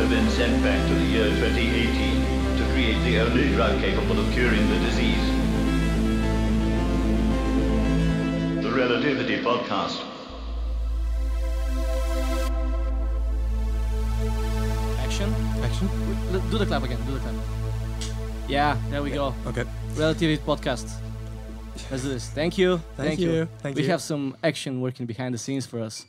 have been sent back to the year 2018 to create the only drug capable of curing the disease. The Relativity Podcast. Action. Do the clap again. Do the clap. Yeah, there we go. Okay. Relativity Podcast. Let's do this. Thank you. Thank you. We have some action working behind the scenes for us.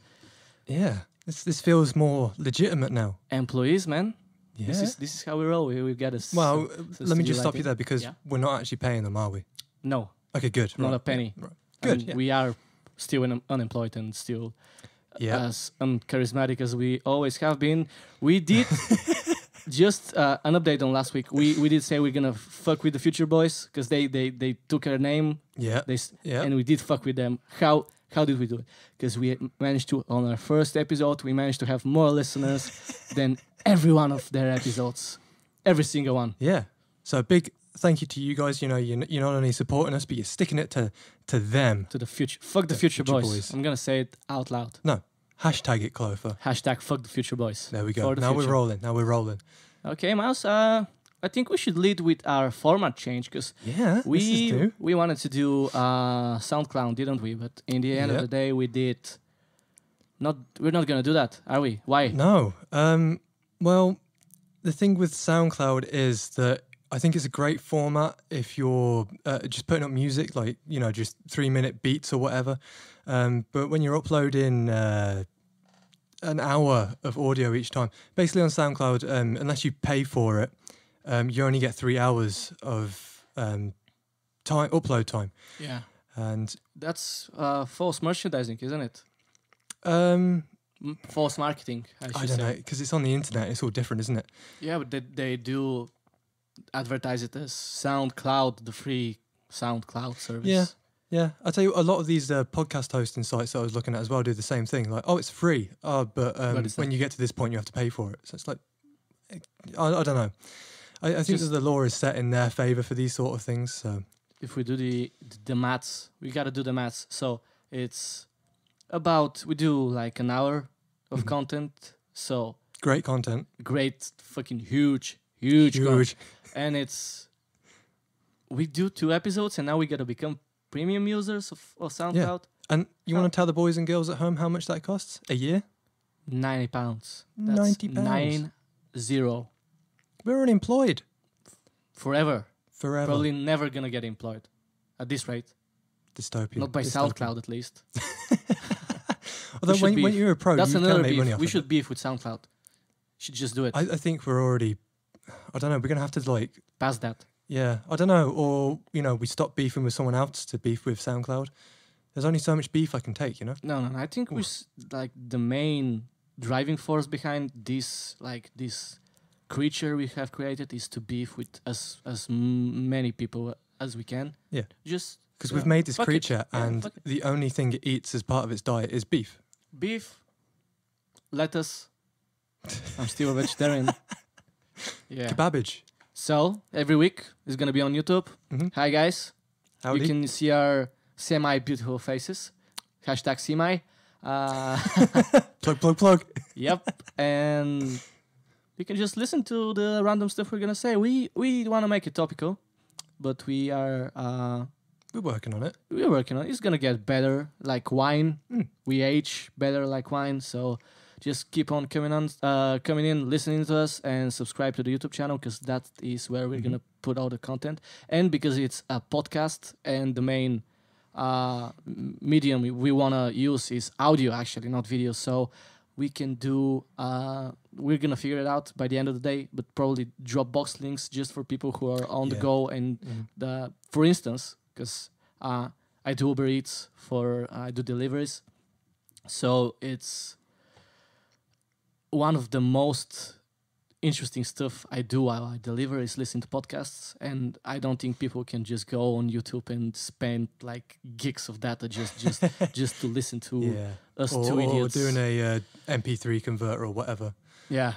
Yeah. This feels more legitimate now. Employees, man. Yeah. This is how we roll. We get us. Well, let me just stop you there because Yeah. we're not actually paying them, are we? No, Okay, good. not Right. a penny. Yeah. Right. I Good. mean, Yeah. We are still unemployed and still Yeah. as uncharismatic as we always have been. We did just an update on last week. We did say we're gonna fuck with the Future Boys because they took our name. Yeah. Yeah. And we did fuck with them. How did we do it? Because we managed to, on our first episode, we managed to have more listeners than every one of their episodes. Every single one. Yeah. So a big thank you to you guys. You know, you're not only supporting us, but you're sticking it to them. To the future. Fuck the Future Future Boys. Boys. I'm going to say it out loud. No. Hashtag it, Clover. Hashtag fuck the Future Boys. There we go. For the Now future. we're rolling. Okay, Miles. I think we should lead with our format change because Yeah. this is new. we wanted to do SoundCloud, didn't we? But in the end of the day, we did not. We're not gonna do that, are we? Why? No. Well, the thing with SoundCloud is that I think it's a great format if you're just putting up music, like, you know, just 3-minute beats or whatever. But when you're uploading an hour of audio each time, basically on SoundCloud, unless you pay for it, you only get 3 hours of upload time. Yeah, And that's false merchandising, isn't it? False marketing. I I don't know, because it's on the internet, it's all different, isn't it? Yeah, but they do advertise it as SoundCloud, the free SoundCloud service. Yeah. Yeah, I tell you, a lot of these podcast hosting sites that I was looking at as well do the same thing. Like, oh, it's free, but it's when not. you get to this point, you have to pay for it. So it's like, I don't know. I think that the law is set in their favour for these sort of things. So If we do the maths, we got to do the maths. So it's about, we do like an hour of content. So great content, great, fucking huge content. huge. And we do 2 episodes and now we got to become premium users of SoundCloud. And you want to tell the boys and girls at home how much that costs a year? £90. That's £90. 90. We're unemployed Forever. forever. Probably never gonna get employed at this rate. Dystopian. Not by Dystopian. SoundCloud, at least. Although should when beef. you're a pro, That's you another can make money beef. off We of should beef with SoundCloud. Should just do it. I think we're already, I don't know, we're going to have to like, Past that. yeah, I don't know. Or, you know, we stop beefing with someone else to beef with SoundCloud. There's only so much beef I can take, you know? No. I think like the main driving force behind this creature we have created is to beef with as many people as we can. Yeah. Just Because we've made this fuck it. creature Yeah, and fuck it. the only thing it eats as part of its diet is beef. beef, lettuce. I'm still a vegetarian. Yeah. Kebabbage. So every week is gonna be on YouTube. Mhm. Hi guys. Howdy. You can see our semi-beautiful faces. Hashtag semi. Plug. Yep. And you can just listen to the random stuff we're gonna say. We want to make it topical, but we are We're working on it. we're working on it. It's gonna get better, like wine. Mm. We age better like wine. So just keep on coming in, listening to us, and subscribe to the YouTube channel because that is where we're gonna put all the content. And because it's a podcast, and the main medium we wanna use is audio, actually, not video. So we can do. We're gonna figure it out by the end of the day, but probably Dropbox links just for people who are on the Yeah. go. And for instance, because I do Uber Eats I do deliveries, so it's one of the most interesting stuff I do while I deliver is listen to podcasts, and I don't think people can just go on YouTube and spend like gigs of data just to listen to Yeah. us Or, two idiots. or doing a MP3 converter or whatever. Yeah.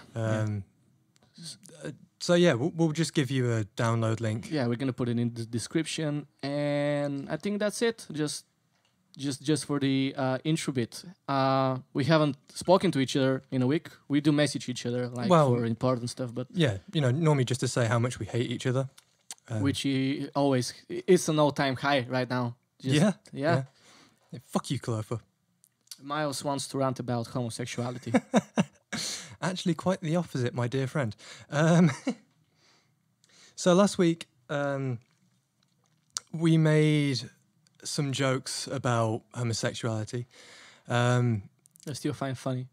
So yeah, we'll just give you a download link. Yeah, we're gonna put it in the description, and I think that's it. Just just for the intro bit. We haven't spoken to each other in a week. We do message each other like Well, for important stuff, but Yeah, normally just to say how much we hate each other. which always it's an all-time high right now. Just, Yeah. Fuck you, Clover. Miles wants to rant about homosexuality. Actually, quite the opposite, my dear friend. So last week, we made some jokes about homosexuality. I still find funny.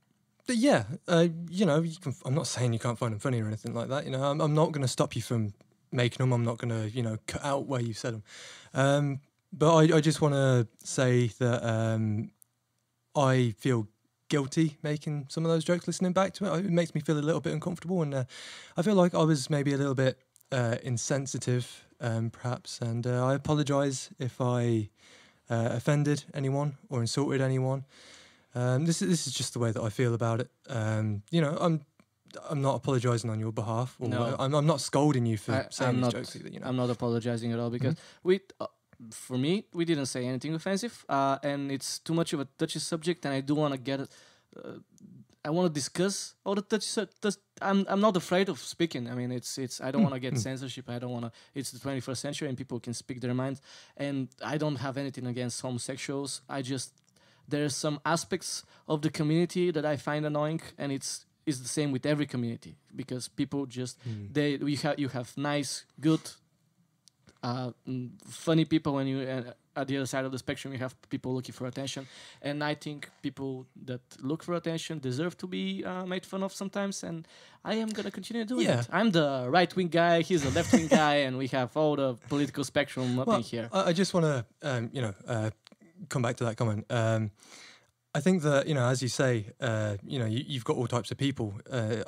But yeah, I'm not saying you can't find them funny or anything like that. I'm not going to stop you from making them. I'm not going to, cut out where you said them. But I just want to say that I feel guilty making some of those jokes, listening back to it. It makes me feel a little bit uncomfortable, and I feel like I was maybe a little bit insensitive, perhaps, and I apologise if I offended anyone or insulted anyone. This is just the way that I feel about it. I'm not apologising on your behalf. Or No. I'm not scolding you for saying I'm these not. jokes either. I'm not apologizing at all because for me, we didn't say anything offensive, and it's too much of a touchy subject, and I do want to get it. I want to discuss all the touchy. I'm not afraid of speaking. I mean, it's. I don't want to get censorship. I don't want to. It's the 21st century, and people can speak their minds. And I don't have anything against homosexuals. There's some aspects of the community that I find annoying, and it's the same with every community because people just you have nice, good, funny people when you at the other side of the spectrum you have people looking for attention, and I think people that look for attention deserve to be made fun of sometimes, and I am gonna continue doing it. I'm the right-wing guy, he's a left-wing guy, and we have all the political spectrum up in here. I just want to come back to that comment. I think that, as you say, you've got all types of people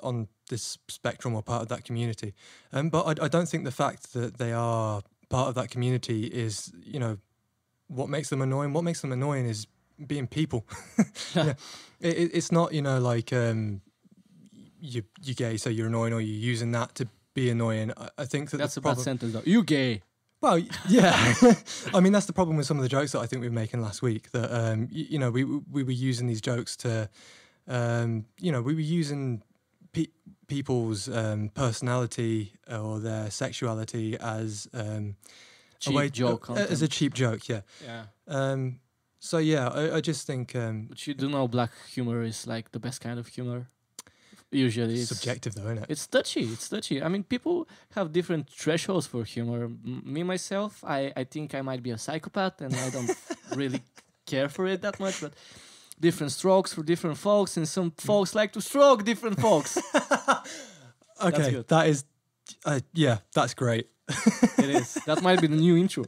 on this spectrum or part of that community. But I don't think the fact that they are part of that community is, what makes them annoying. What makes them annoying is being people. It's not, like you're gay, so you're annoying, or you're using that to be annoying. I think that's the a bad sentence, though. You gay. Well, yeah. I mean, that's the problem with some of the jokes that I think we were making last week. That we were using these jokes to, we were using people's personality or their sexuality as cheap joke. As a cheap joke. Yeah. Yeah. So yeah, I just think. But you do know, black humor is like the best kind of humor. Usually it's subjective though, isn't it? It's touchy. I mean, people have different thresholds for humor. Me, myself, I think I might be a psychopath and I don't really care for it that much, but different strokes for different folks, and some folks like to stroke different folks. Okay, that is, that's great. It is. That might be the new intro.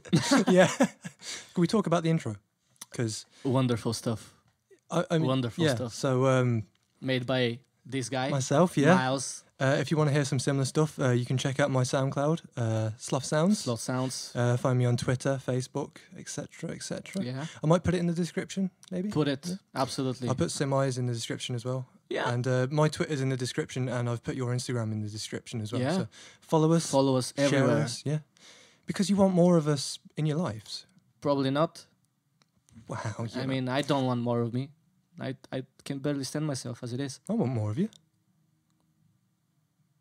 Yeah. Can we talk about the intro? Because wonderful stuff. I mean, wonderful stuff. So made by this guy, myself, yeah. Miles. If you want to hear some similar stuff, you can check out my SoundCloud, Sloth Sounds. Sloth Sounds. Find me on Twitter, Facebook, etc., etc. Yeah. I might put it in the description, maybe. Put it, absolutely. I'll put Simai's in the description as well. Yeah. And my Twitter's in the description, and I've put your Instagram in the description as well. Yeah. So follow us. Follow us share everywhere. us, yeah. Because you want more of us in your lives. Probably not. Wow. I mean, I don't want more of me. I can barely stand myself as it is. I want more of you.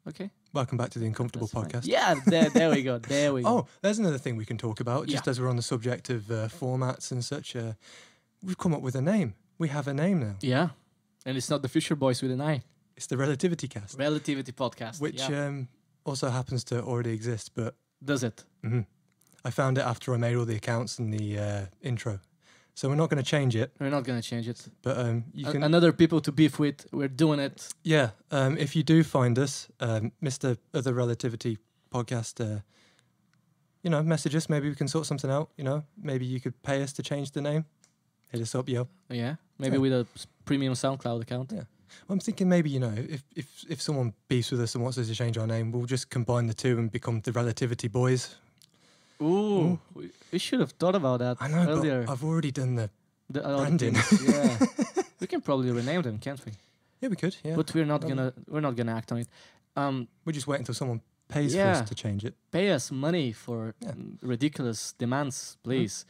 Okay. Welcome back to the Uncomfortable That's Podcast. Fine. Yeah, there we go. There we go. Oh, there's another thing we can talk about, just Yeah. as we're on the subject of formats and such. We've come up with a name. We have a name now. Yeah. And it's not the Fisher Boys with an I. It's the Relativity Cast. Relativity Podcast. Which also happens to already exist, but... Does it? Mm-hmm. I found it after I made all the accounts and the intro. So we're not going to change it. We're not going to change it. But you can... Another people to beef with, we're doing it. Yeah. If you do find us, Mr. Other Relativity Podcast, message us. Maybe we can sort something out. Maybe you could pay us to change the name. Hit us up, yo. Yeah. Maybe with a premium SoundCloud account. Yeah. Well, I'm thinking maybe, if someone beefs with us and wants us to change our name, we'll just combine the two and become the Relativity Boiz. Ooh. We should have thought about that earlier. But I've already done the branding. Yeah. We can probably rename them, can't we? Yeah, we could. Yeah. But we're not gonna act on it. We just wait until someone pays for us to change it. Pay us money for ridiculous demands, please.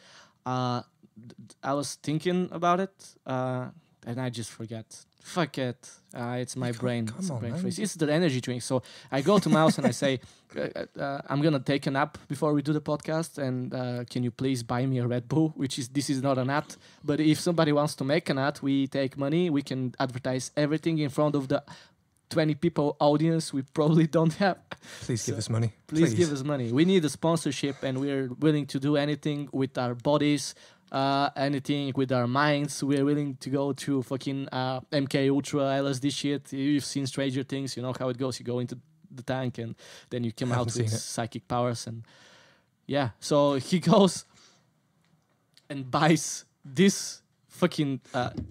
I was thinking about it, and I just forget. Fuck it. It's my brain. come It's a on, brain man. freeze. It's the energy drink. So I go to Mouse and I say, I'm gonna take a nap before we do the podcast, and can you please buy me a Red Bull? This is not an ad, but if somebody wants to make an ad, we take money. We can advertise everything in front of the 20 people audience we probably don't have. Please give us money. Please give us money. We need a sponsorship, and we're willing to do anything with our bodies, anything with our minds. We're willing to go through fucking MK Ultra, LSD shit. You've seen Stranger Things, you know how it goes. You go into the tank, and then you come out Haven't seen with it. psychic powers. And yeah, so he and buys this fucking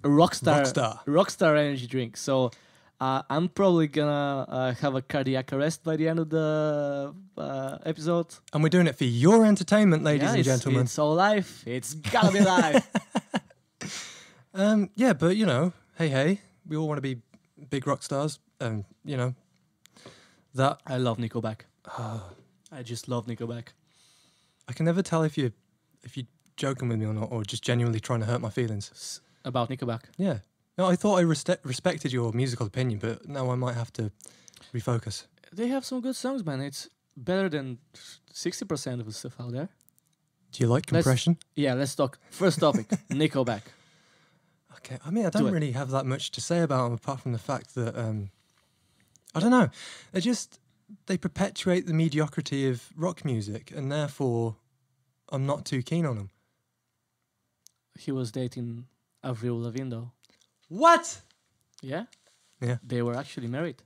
Rockstar energy drink. So I'm probably gonna have a cardiac arrest by the end of the episode. And we're doing it for your entertainment, ladies Yeah, and gentlemen. It's all live. It's gotta be live. Yeah, but you know, hey, we all want to be big rock stars, and you know that. I love Nickelback. I just love Nickelback. I can never tell if you're joking with me or not, or just genuinely trying to hurt my feelings. About Nickelback. Yeah. No, I thought I respected your musical opinion, but now I might have to refocus. They have some good songs, man. It's better than 60% of the stuff out there. Do you like compression? Let's talk. First topic, Nickelback. Okay. I mean, I Do don't it. really have that much to say about them apart from the fact that I don't know. They perpetuate the mediocrity of rock music, and therefore, I'm not too keen on them. He was dating Avril Lavigne, though. What? Yeah? Yeah. They were actually married.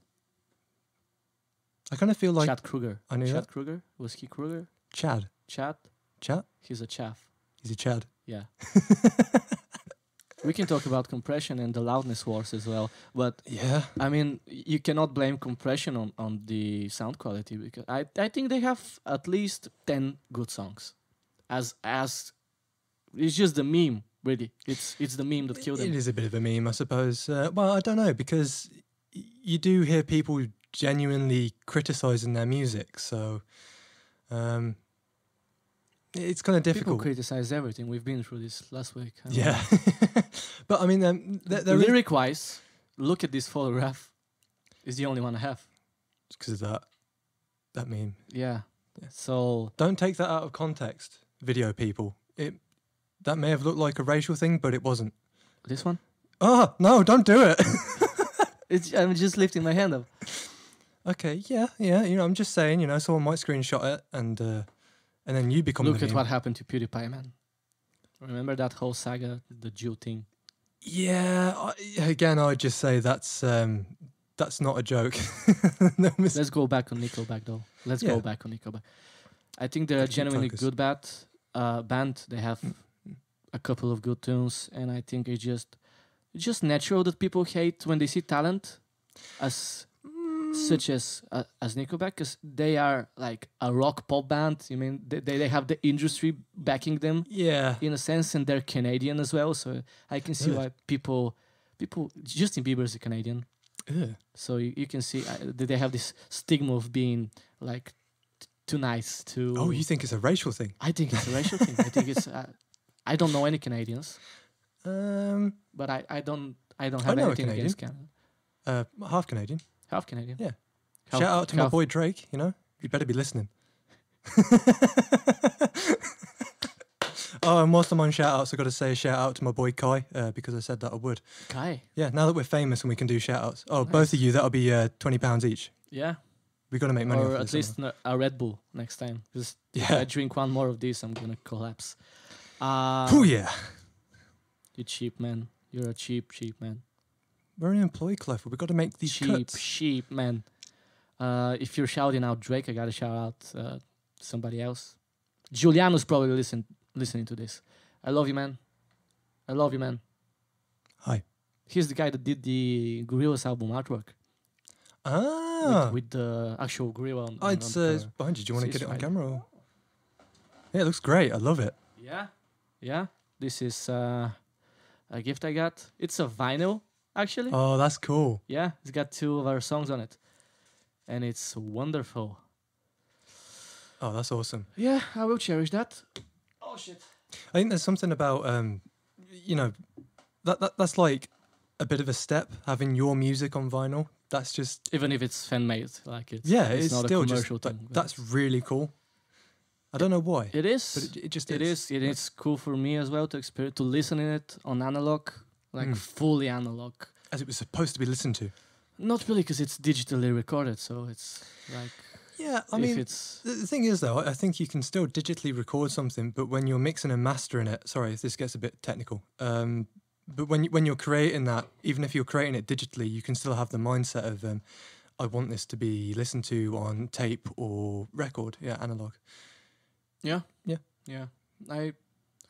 I kind of feel like Chad Kruger. I knew Chad that. Kruger? Was he Kruger? Chad. Chad? Chad? He's a chaff. He's a Chad. Yeah. We can talk about compression and the loudness wars as well, but Yeah. I mean, you cannot blame compression on the sound quality, because I think they have at least 10 good songs. As it's just the meme, really. It's the meme that killed them. It is a bit of a meme, I suppose. Well, I don't know, because you do hear people genuinely criticizing their music, so it's kind of People difficult. criticize everything. We've been through this last week. I mean, Yeah. But I mean, there is lyric-wise, look at this photograph. It's the only one I have. because of that meme. Yeah. Yeah. So Don't take that out of context, video people. That may have looked like a racial thing, but it wasn't. this one, Oh, no, don't do it. I'm just lifting my hand up. Okay, yeah. You know, I'm just saying, you know, someone might screenshot it and then you become Look the at meme. what happened to PewDiePie, man. Remember that whole saga, the Jew thing? Yeah, again, I'd just say that's not a joke. No, Let's go back on Nickelback, though. Let's Yeah. go back on Nickelback. I think they're a Gotta keep genuinely focus. good band. They have a couple of good tunes, and I think it's just natural that people hate when they see talent as such as Nickelback, because they are like a rock pop band. I mean, they have the industry backing them Yeah. in a sense, and they're Canadian as well. So I can see Ugh. why people. Justin Bieber is a Canadian, Ugh. so you can see that they have this stigma of being like too nice to. Oh, you think it's a racial thing? I think it's a racial thing. I think it's. I don't know any Canadians, but I don't have know a anything against Canada. Half Canadian. Half Canadian. Yeah. Half- Shout out to my half- boy Drake. You know, you better be listening. Oh, and whilst I'm on shout outs, I've got to say a shout out to my boy Kai because I said that I would. Kai. Yeah, now that we're famous and we can do shout outs. Oh, Nice. both of you, that'll be £20 each. Yeah. We've got to make money Or off at this. least a Red Bull next time. Because if Yeah. I drink one more of this, I'm gonna collapse. Oh, yeah. You cheap man. You're a cheap man. We're an employee, Clef. We've got to make these cuts. Cheap man. If you're shouting out Drake, I gotta shout out somebody else. Juliano's probably listening to this. I love you, man. I love you, man. Hi. He's the guy that did the Gorillaz album artwork Ah. with the actual gorilla on It's the cover. behind you. Do you want to It's get it on right. camera? Or? Yeah, it looks great. I love it. Yeah. This is a gift I got. It's a vinyl, actually. Oh, that's cool. Yeah, it's got 2 of our songs on it, and it's wonderful. Oh, that's awesome. Yeah, I will cherish that. Oh shit. I think there's something about you know, that's like a bit of a step, having your music on vinyl. That's just Even if it's fan made, like it's not a still commercial just thing. but that's really cool. I don't know why, it is. but it just It is. It is cool for me as well to experience, to listen in it on analog, like fully analog. as it was supposed to be listened to. Not really, because it's digitally recorded, so it's like Yeah, I if mean, it's the thing is though, I think you can still digitally record something, but when you're mixing and mastering it, sorry if this gets a bit technical, but when you're creating that, even if you're creating it digitally, you can still have the mindset of I want this to be listened to on tape or record, analog. yeah. Yeah. Yeah.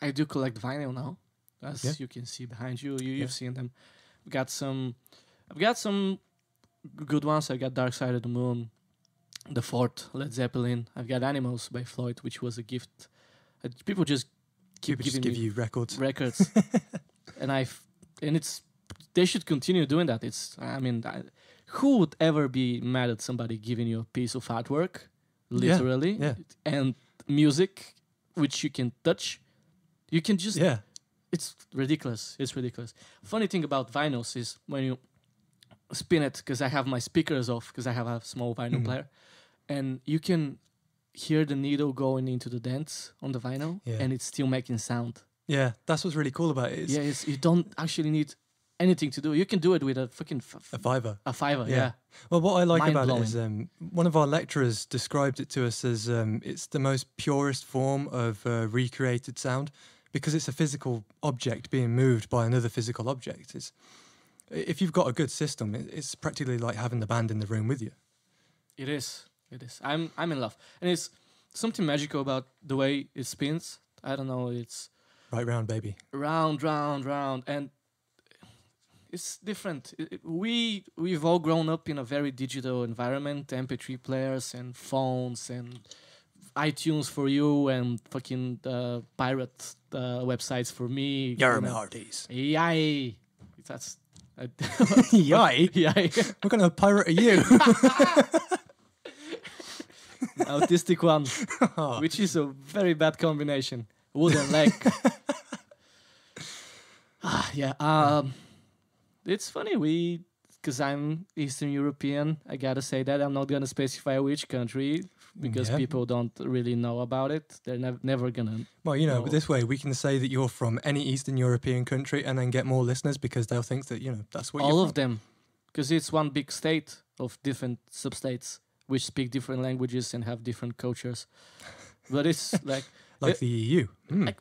I do collect vinyl now, as you can see behind you. You've seen them. I've got some good ones. I got Dark Side of the Moon, The Fourth, Led Zeppelin. I've got Animals by Floyd, which was a gift. People just keep People just giving give me you records. and they should continue doing that. Who would ever be mad at somebody giving you a piece of artwork, literally, and music which you can touch? You can just It's ridiculous. It's ridiculous. Funny thing about vinyls is when you spin it, because I have my speakers off, because I have a small vinyl player, and you can hear the needle going into the dents on the vinyl, and it's still making sound. Yeah, that's what's really cool about it. You don't actually need anything to do. You can do it with a fucking a fiver. A fiver, yeah. Well, what I like about Mind-blowing. it is one of our lecturers described it to us as it's the most purest form of recreated sound, because it's a physical object being moved by another physical object. If you've got a good system, it's practically like having the band in the room with you. It is. I'm in love, and it's something magical about the way it spins. I don't know. It's Right round, baby. round, and it's different. We've all grown up in a very digital environment, MP3 players and phones and iTunes for you and fucking pirate websites for me. Yarmhardies. Yay! That's Yay! yay! What kind of pirate are you? Autistic one, which is a very bad combination. Wooden leg. It's funny, because I'm Eastern European, I gotta say that. I'm not gonna specify which country, because people don't really know about it. They're never gonna. Well, but this way we can say that you're from any Eastern European country and then get more listeners, because they'll think that, that's what you're all from. of them, because it's one big state of different substates which speak different languages and have different cultures. But it's like the EU. like,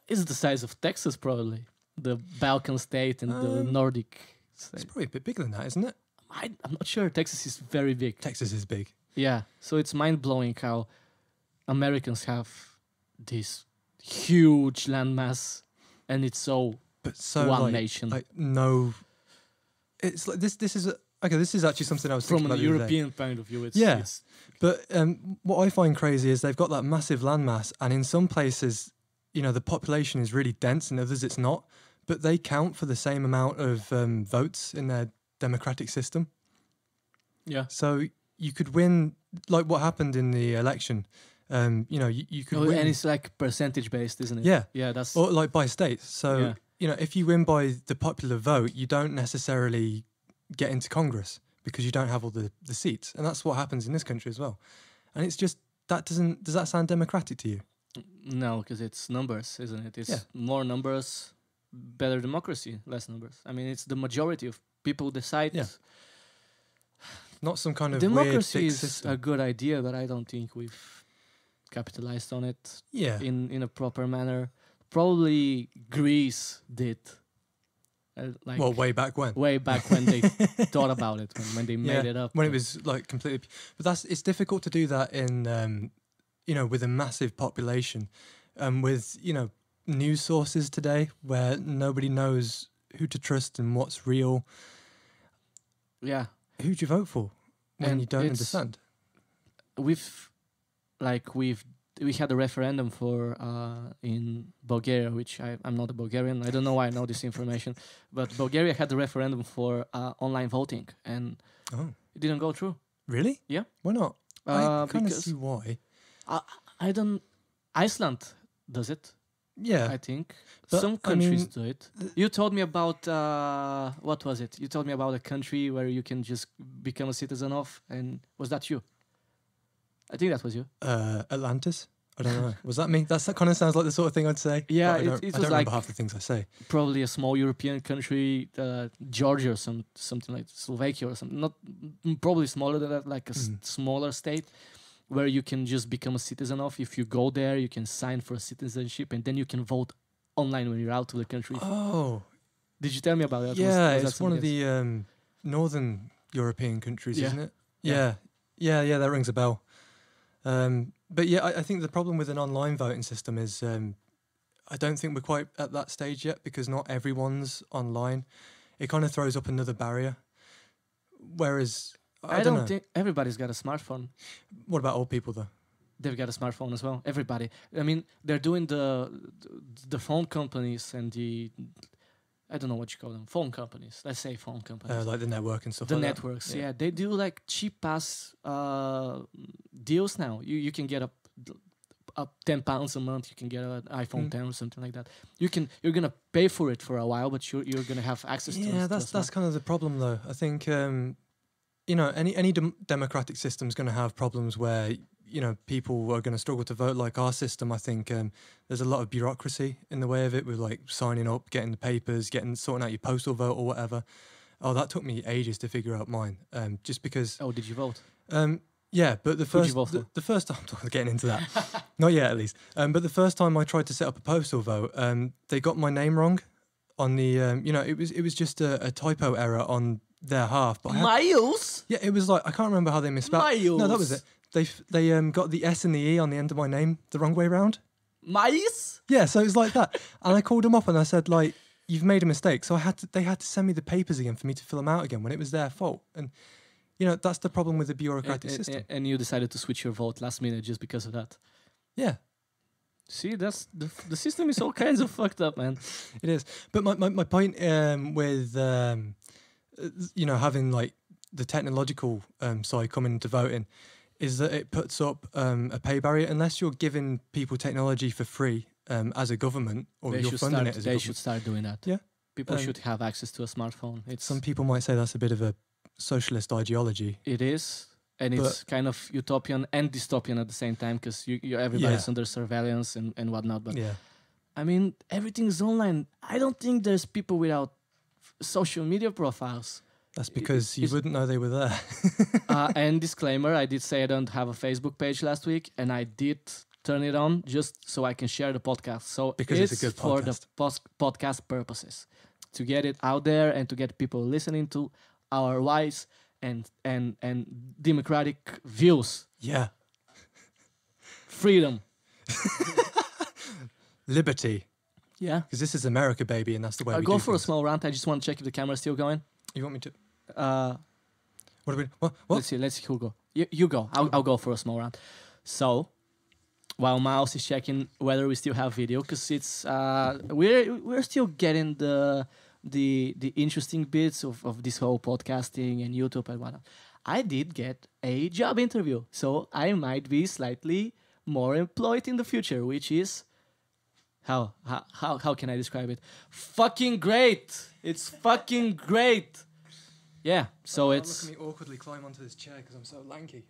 it's the size of Texas, probably. The Balkan state and the Nordic state. It's probably a bit bigger than that, isn't it? I'm not sure. Texas is very big. Texas is big. Yeah, so it's mind-blowing how Americans have this huge landmass, and it's so one nation. No, it's like this. This is this is actually something I was From thinking a about the other European point of view. it's but what I find crazy is they've got that massive landmass, and in some places, the population is really dense, and others it's not. But they count for the same amount of votes in their democratic system. Yeah. So you could win, like what happened in the election. You could win. And it's like percentage based, isn't it? Yeah. Yeah, that's... Or like by states. So, if you win by the popular vote, you don't necessarily get into Congress because you don't have all the seats. And that's what happens in this country as well. And it's just, does that sound democratic to you? No, because it's numbers, isn't it? It's more numbers, better democracy, less numbers. I mean, it's the majority of people decide. Yeah. Not some kind of democracy weird is system. a good idea, but I don't think we've capitalized on it in a proper manner. Probably Greece did. Way back when? Way back when they thought about it, when they made it up. When it was like completely... But it's difficult to do that in, with a massive population. With, news sources today where nobody knows who to trust and what's real. Yeah. Who'd you vote for when you don't understand? We had a referendum for in Bulgaria, which I'm not a Bulgarian. I don't know why I know this information, but Bulgaria had a referendum for online voting, and it didn't go through. Really? Yeah. Why not? I kind of see why. I don't. Iceland does it. Yeah. I think But, some I countries mean, do it. You told me about what was it? You told me about a country where you can just become a citizen of, and was that you? I think that was you. Atlantis. I don't know. Was that me? That kind of sounds like the sort of thing I'd say. Yeah, but I it don't, was I don't remember like- half the things I say. Probably a small European country, Georgia or something like Slovakia or something. Not probably smaller than that, like a smaller state where you can just become a citizen of. If you go there, you can sign for citizenship, and then you can vote online when you're out of the country. Oh, Did you tell me about that? yeah. Was that It's one of something else? the northern European countries, Yeah. isn't it? Yeah. Yeah. That rings a bell. But yeah, I think the problem with an online voting system is I don't think we're quite at that stage yet because not everyone's online. It kind of throws up another barrier. Whereas I don't know. think everybody's got a smartphone. What about old people though? They've got a smartphone as well. Everybody. I mean, they're doing the phone companies and the, I don't know what you call them, phone companies. Let's say phone companies. Like the network and stuff The like networks, that. yeah. They do like cheap ass deals now. You can get up £10 a month. You can get an iPhone 10 or something like that. You're gonna pay for it for a while, but you're gonna have access to it. Yeah, that's kind of the problem though. I think any democratic system is going to have problems where people are going to struggle to vote. Like our system, I think there's a lot of bureaucracy in the way of it with like signing up, getting the papers, sorting out your postal vote or whatever. Oh, that took me ages to figure out mine. Just because. Oh, did you vote? Yeah, but the Who'd you first vote for? the first time I'm getting into that, not yet at least. But the first time I tried to set up a postal vote, they got my name wrong on the it was just a typo error on their half. But Miles. yeah, it was like I can't remember how they misspelled. No, that was it. They got the S and the E on the end of my name the wrong way round. Miles. Yeah, so it was like that, and I called them up and I said like, "You've made a mistake." So they had to send me the papers again for me to fill them out again when it was their fault. And that's the problem with the bureaucratic system. And you decided to switch your vote last minute just because of that. Yeah. See, that's the system is all kinds of fucked up, man. It is. But my point with having like the technological side coming into voting is that it puts up a pay barrier unless you're giving people technology for free as a government or you're funding it as a They government. should start doing that. Yeah. People should have access to a smartphone. Some people might say that's a bit of a socialist ideology. It is. And it's kind of utopian and dystopian at the same time because everybody's under surveillance and whatnot. But Yeah. I mean, everything's online. I don't think there's people without social media profiles. That's because you wouldn't know they were there. And disclaimer, I did say I don't have a Facebook page last week, and I did turn it on just so I can share the podcast. So Because it's a good for the podcast. podcast purposes, to get it out there and to get people listening to our wise and democratic views. Yeah. Freedom. Liberty. Yeah. Because this is America, baby, and that's the way I'll we go do for a things. small rant. I just want to check if the camera's still going. You want me to? What are we? What? Let's see who go. You go. I'll go for a small rant. So, while Miles is checking whether we still have video, because it's we're still getting the interesting bits of this whole podcasting and YouTube and whatnot. I did get a job interview, so I might be slightly more employed in the future, which is how can I describe it? Fucking great! It's fucking great. Yeah, so it's Look at me awkwardly climb onto this chair because I'm so lanky.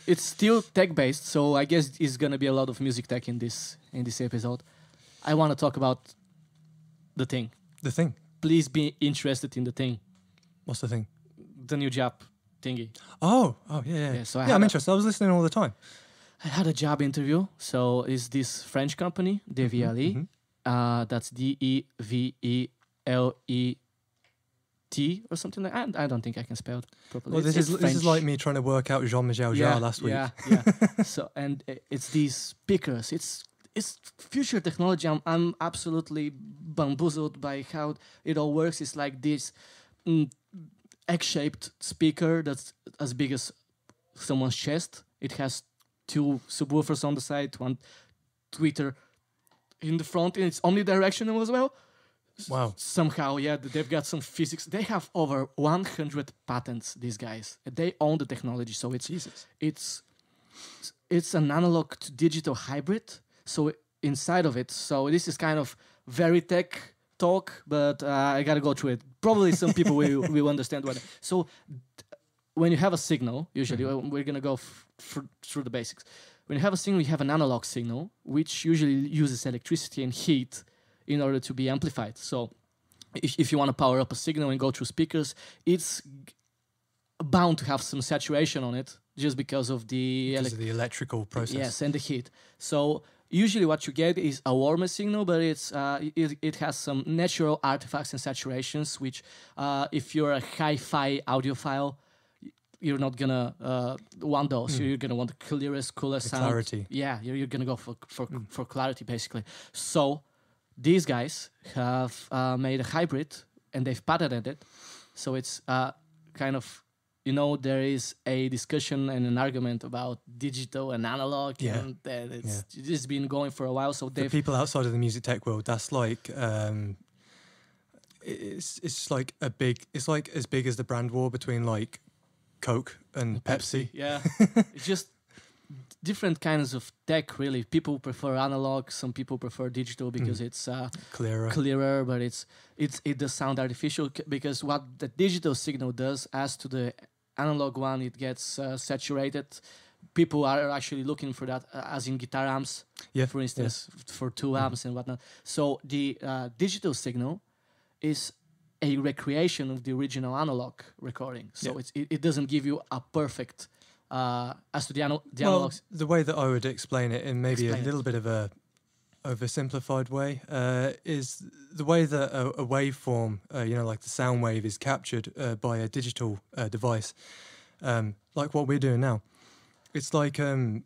it's still tech based, so I guess it's gonna be a lot of music tech in this episode. I want to talk about the thing. The thing. Please be interested in the thing, What's the thing? the new job thingy. Oh, yeah. Yeah, so I'm interested. I was listening all the time. I had a job interview. So it's this French company, DVLE. That's DEVELET or something like that. I don't think I can spell it properly. Well, this is French. like me trying to work out Jean-Michel Jarre last week. Yeah. So and it's these speakers. It's future technology. I'm absolutely bamboozled by how it all works. It's like this egg-shaped speaker that's as big as someone's chest. It has 2 subwoofers on the side, 1 tweeter in the front, and it's omnidirectional as well. Wow. Somehow, yeah, they've got some physics. They have over 100 patents, these guys. They own the technology, so it's an analog to digital hybrid. So inside of it. So this is kind of very tech talk, but I gotta go through it. Probably some people will understand what. So when you have a signal, usually we're gonna go through the basics. When you have a signal, you have an analog signal, which usually uses electricity and heat in order to be amplified. So if you want to power up a signal and go through speakers, it's bound to have some saturation on it just because of the electrical process. Yes, and the heat. So usually what you get is a warmer signal, but it has some natural artifacts and saturations, which if you're a hi-fi audiophile, you're not gonna want those. You're gonna want the clearest, coolest sound. Clarity. Yeah, you're gonna go for clarity, basically. So these guys have made a hybrid, and they've patented it. So it's kind of, there is a discussion and an argument about digital and analog, and it's been going for a while. So for people outside of the music tech world, that's like it's like as big as the brand war between like Coke and Pepsi. Yeah, it's just different kinds of tech, really. People prefer analog, some people prefer digital because it's clearer, but it does sound artificial because what the digital signal does, as to the analog one, it gets saturated. People are actually looking for that, as in guitar amps, for instance, for 2 amps and whatnot. So the digital signal is a recreation of the original analog recording. So it doesn't give you a perfect, as to the analogs. The way that I would explain it in maybe a little bit of a oversimplified way is the way that a waveform, like the sound wave, is captured by a digital device, like what we're doing now. It's like a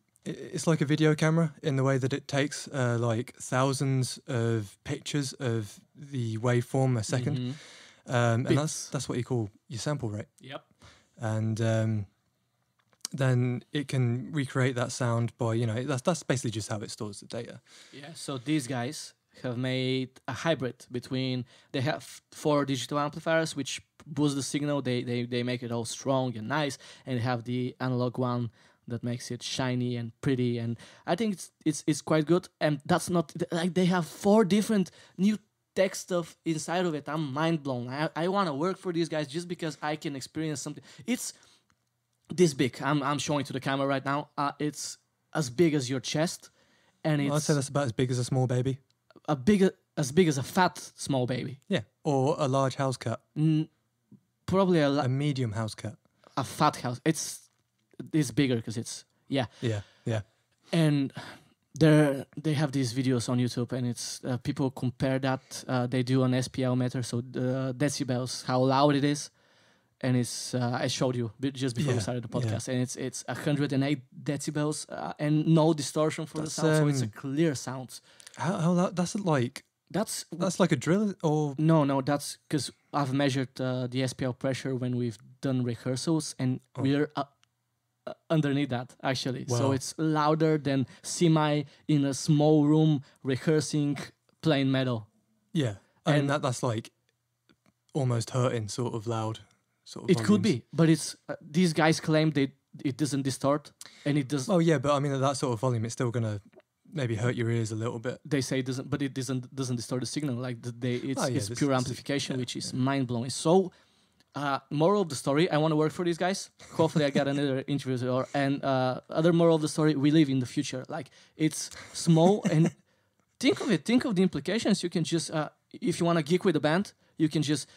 video camera in the way that it takes like thousands of pictures of the waveform a second, and that's what you call your sample rate. Yep. And then it can recreate that sound by, that's basically just how it stores the data. Yeah, so these guys have made a hybrid between, they have 4 digital amplifiers which boost the signal, they make it all strong and nice, and they have the analog one that makes it shiny and pretty, and I think it's quite good. And that's not, like, they have 4 different new tech stuff inside of it. I'm mind blown. I want to work for these guys just because I can experience something. It's this big. I'm showing to the camera right now. It's as big as your chest, and it's, I'd say that's about as big as a small baby. As big as a fat small baby. Yeah, or a large house cat. Probably a medium house cat. A fat house. It's bigger because it's yeah. And they have these videos on YouTube, and it's people compare that. They do an SPL meter, so the decibels, how loud it is. And it's I showed you just before we started the podcast, and it's 108 decibels and no distortion for the sound, so it's a clear sound. How loud? That's like a drill, or no? That's because I've measured the SPL pressure when we've done rehearsals, and we're underneath that actually. Wow. So it's louder than semi in a small room rehearsing plain metal. Yeah, and that's like almost hurting sort of loud. Sort of it could be, but it's these guys claim it doesn't distort, and it does. Oh yeah, but I mean at that sort of volume, it's still gonna maybe hurt your ears a little bit. They say it doesn't, but it doesn't distort the signal. Like it's pure amplification, which is mind blowing. So, moral of the story: I want to work for these guys. Hopefully, I get another interview. And other moral of the story: we live in the future. Like, it's small, and think of it. Think of the implications. You can just, if you want to geek with a band, you can just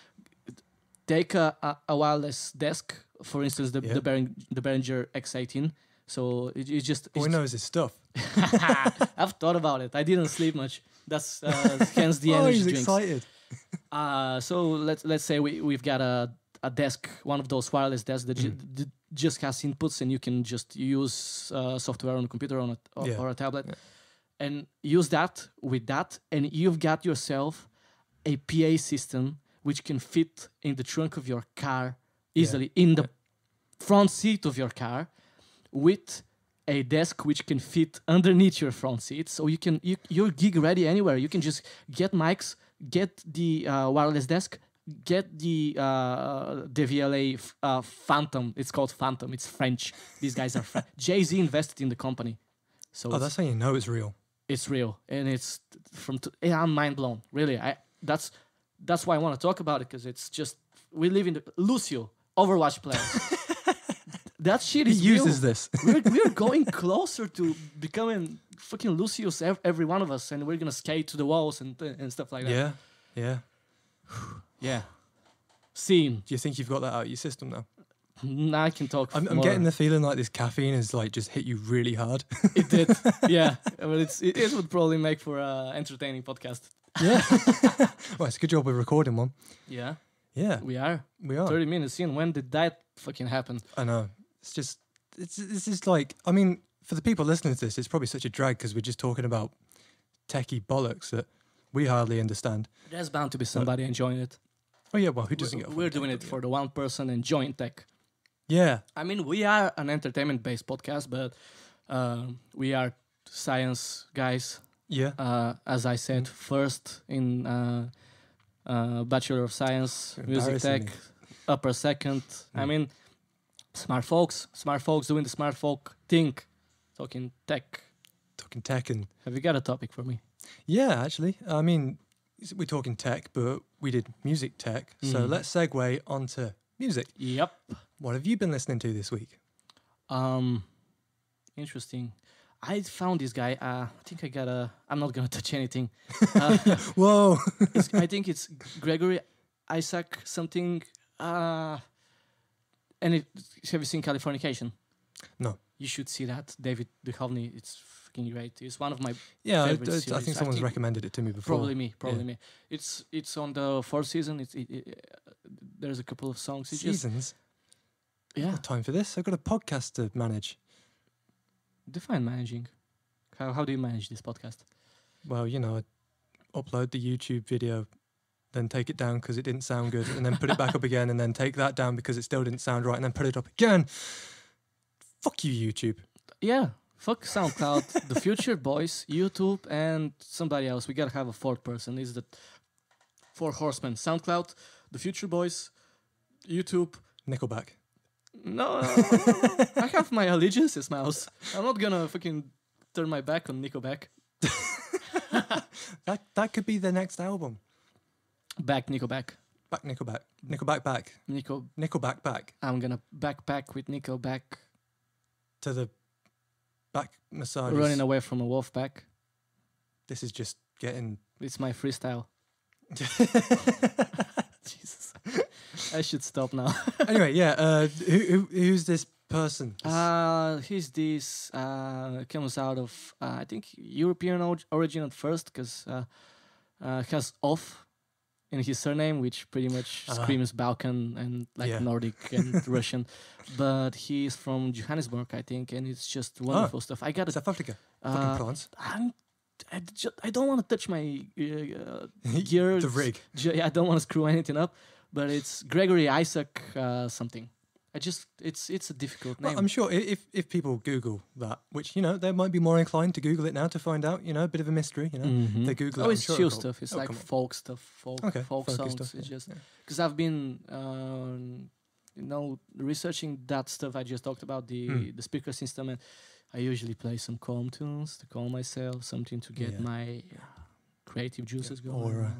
take a wireless desk, for instance, the Behringer X18. So it just... All he knows is stuff. I've thought about it. I didn't sleep much. That's hence the energy drinks. Excited. So let's say we've got a desk, one of those wireless desks that just has inputs, and you can just use software on a computer or a tablet, and use that with that, and you've got yourself a PA system which can fit in the trunk of your car easily, in the front seat of your car, with a desk which can fit underneath your front seat. So you're gig ready anywhere. You can just get mics, get the wireless desk, get the DVLA Phantom. It's called Phantom. It's French. These guys are French. Jay-Z invested in the company. So that's how you know it's real. it's real, and it's I'm mind blown. Really, that's why I want to talk about it, because it's just we live in the Lucio Overwatch player. That shit He is real. uses this. We're going closer to becoming fucking Lucius, every one of us, and we're gonna skate to the walls and stuff like that. Yeah, yeah. Yeah. Scene. Do you think you've got that out of your system now? Now I can talk. I'm more. getting the feeling like this caffeine has like just hit you really hard. It did. Yeah, but it would probably make for an entertaining podcast. Yeah. Well, it's a good job we're recording one. Yeah. Yeah, We are. we are. 30 minutes in. When did that fucking happen? I know. It's just like, I mean, for the people listening to this, it's probably such a drag because we're just talking about techie bollocks that we hardly understand. There's bound to be somebody enjoying it. Oh yeah, well, who doesn't get? We're doing it for the one person enjoying tech. Yeah, I mean, we are an entertainment-based podcast, but we are science guys. yeah. As I said, first in Bachelor of Science, You're Music embarrassing Tech, upper second. I mean, smart folks doing the smart folk thing, talking tech. Talking tech and Have you got a topic for me? yeah, actually, I mean, we're talking tech, but we did music tech. So Mhm. let's segue onto music. Yep. What have you been listening to this week? Interesting. I found this guy. I think I got a. I'm not gonna touch anything. Whoa. I think it's Gregory Isaac something. And have you seen Californication? No. You should see that. David Duchovny. It's fucking great. It's one of my Yeah, I favorite think series. someone's recommended it to me before. Probably me. Yeah. Me. It's on the fourth season. There's a couple of songs. It's just, Seasons? yeah. Got time for this? I've got a podcast to manage. Define managing. How do you manage this podcast? Well, you know, I upload the YouTube video, then take it down because it didn't sound good, and then put it back up again, and then take that down because it still didn't sound right, and then put it up again. Fuck you, YouTube. Yeah. Fuck SoundCloud, The Future Boys, YouTube, and somebody else. We gotta have a fourth person. Is the four horsemen: SoundCloud, The Future Boys, YouTube. Nickelback. No, I have my allegiances, mouse. I'm not gonna fucking turn my back on Nickelback. That could be the next album. Back Nickelback. Back Nickelback. Nickelback back. Nickelback back I'm gonna backpack with Nickelback. to the back massage. Running away from a wolf pack. This is just getting. It's my freestyle. Jesus. I should stop now. Anyway, yeah. Who's this person? He's this comes out of I think European origin at first, because has off in his surname, which pretty much screams Balkan and like Yeah. Nordic and Russian. But he's from Johannesburg, I think, and it's just wonderful stuff. I got it. South Africa. Fucking France. I don't want to touch my gear. The rig. I don't want to screw anything up. But it's Gregory Isaac something. It's a difficult name. Well, I'm sure if people Google that, which, you know, they might be more inclined to Google it now to find out, you know, a bit of a mystery, you know. Mhm. They Google it. Oh, I'm it's sure chill it'll- stuff. It's it'll like come up. folk stuff, folk folky songs. stuff, It's yeah, just yeah. because I've been researching that stuff I just talked about, the speaker system, and I usually play some calm tunes to calm myself, something to get Yeah. my creative juices going. Aura,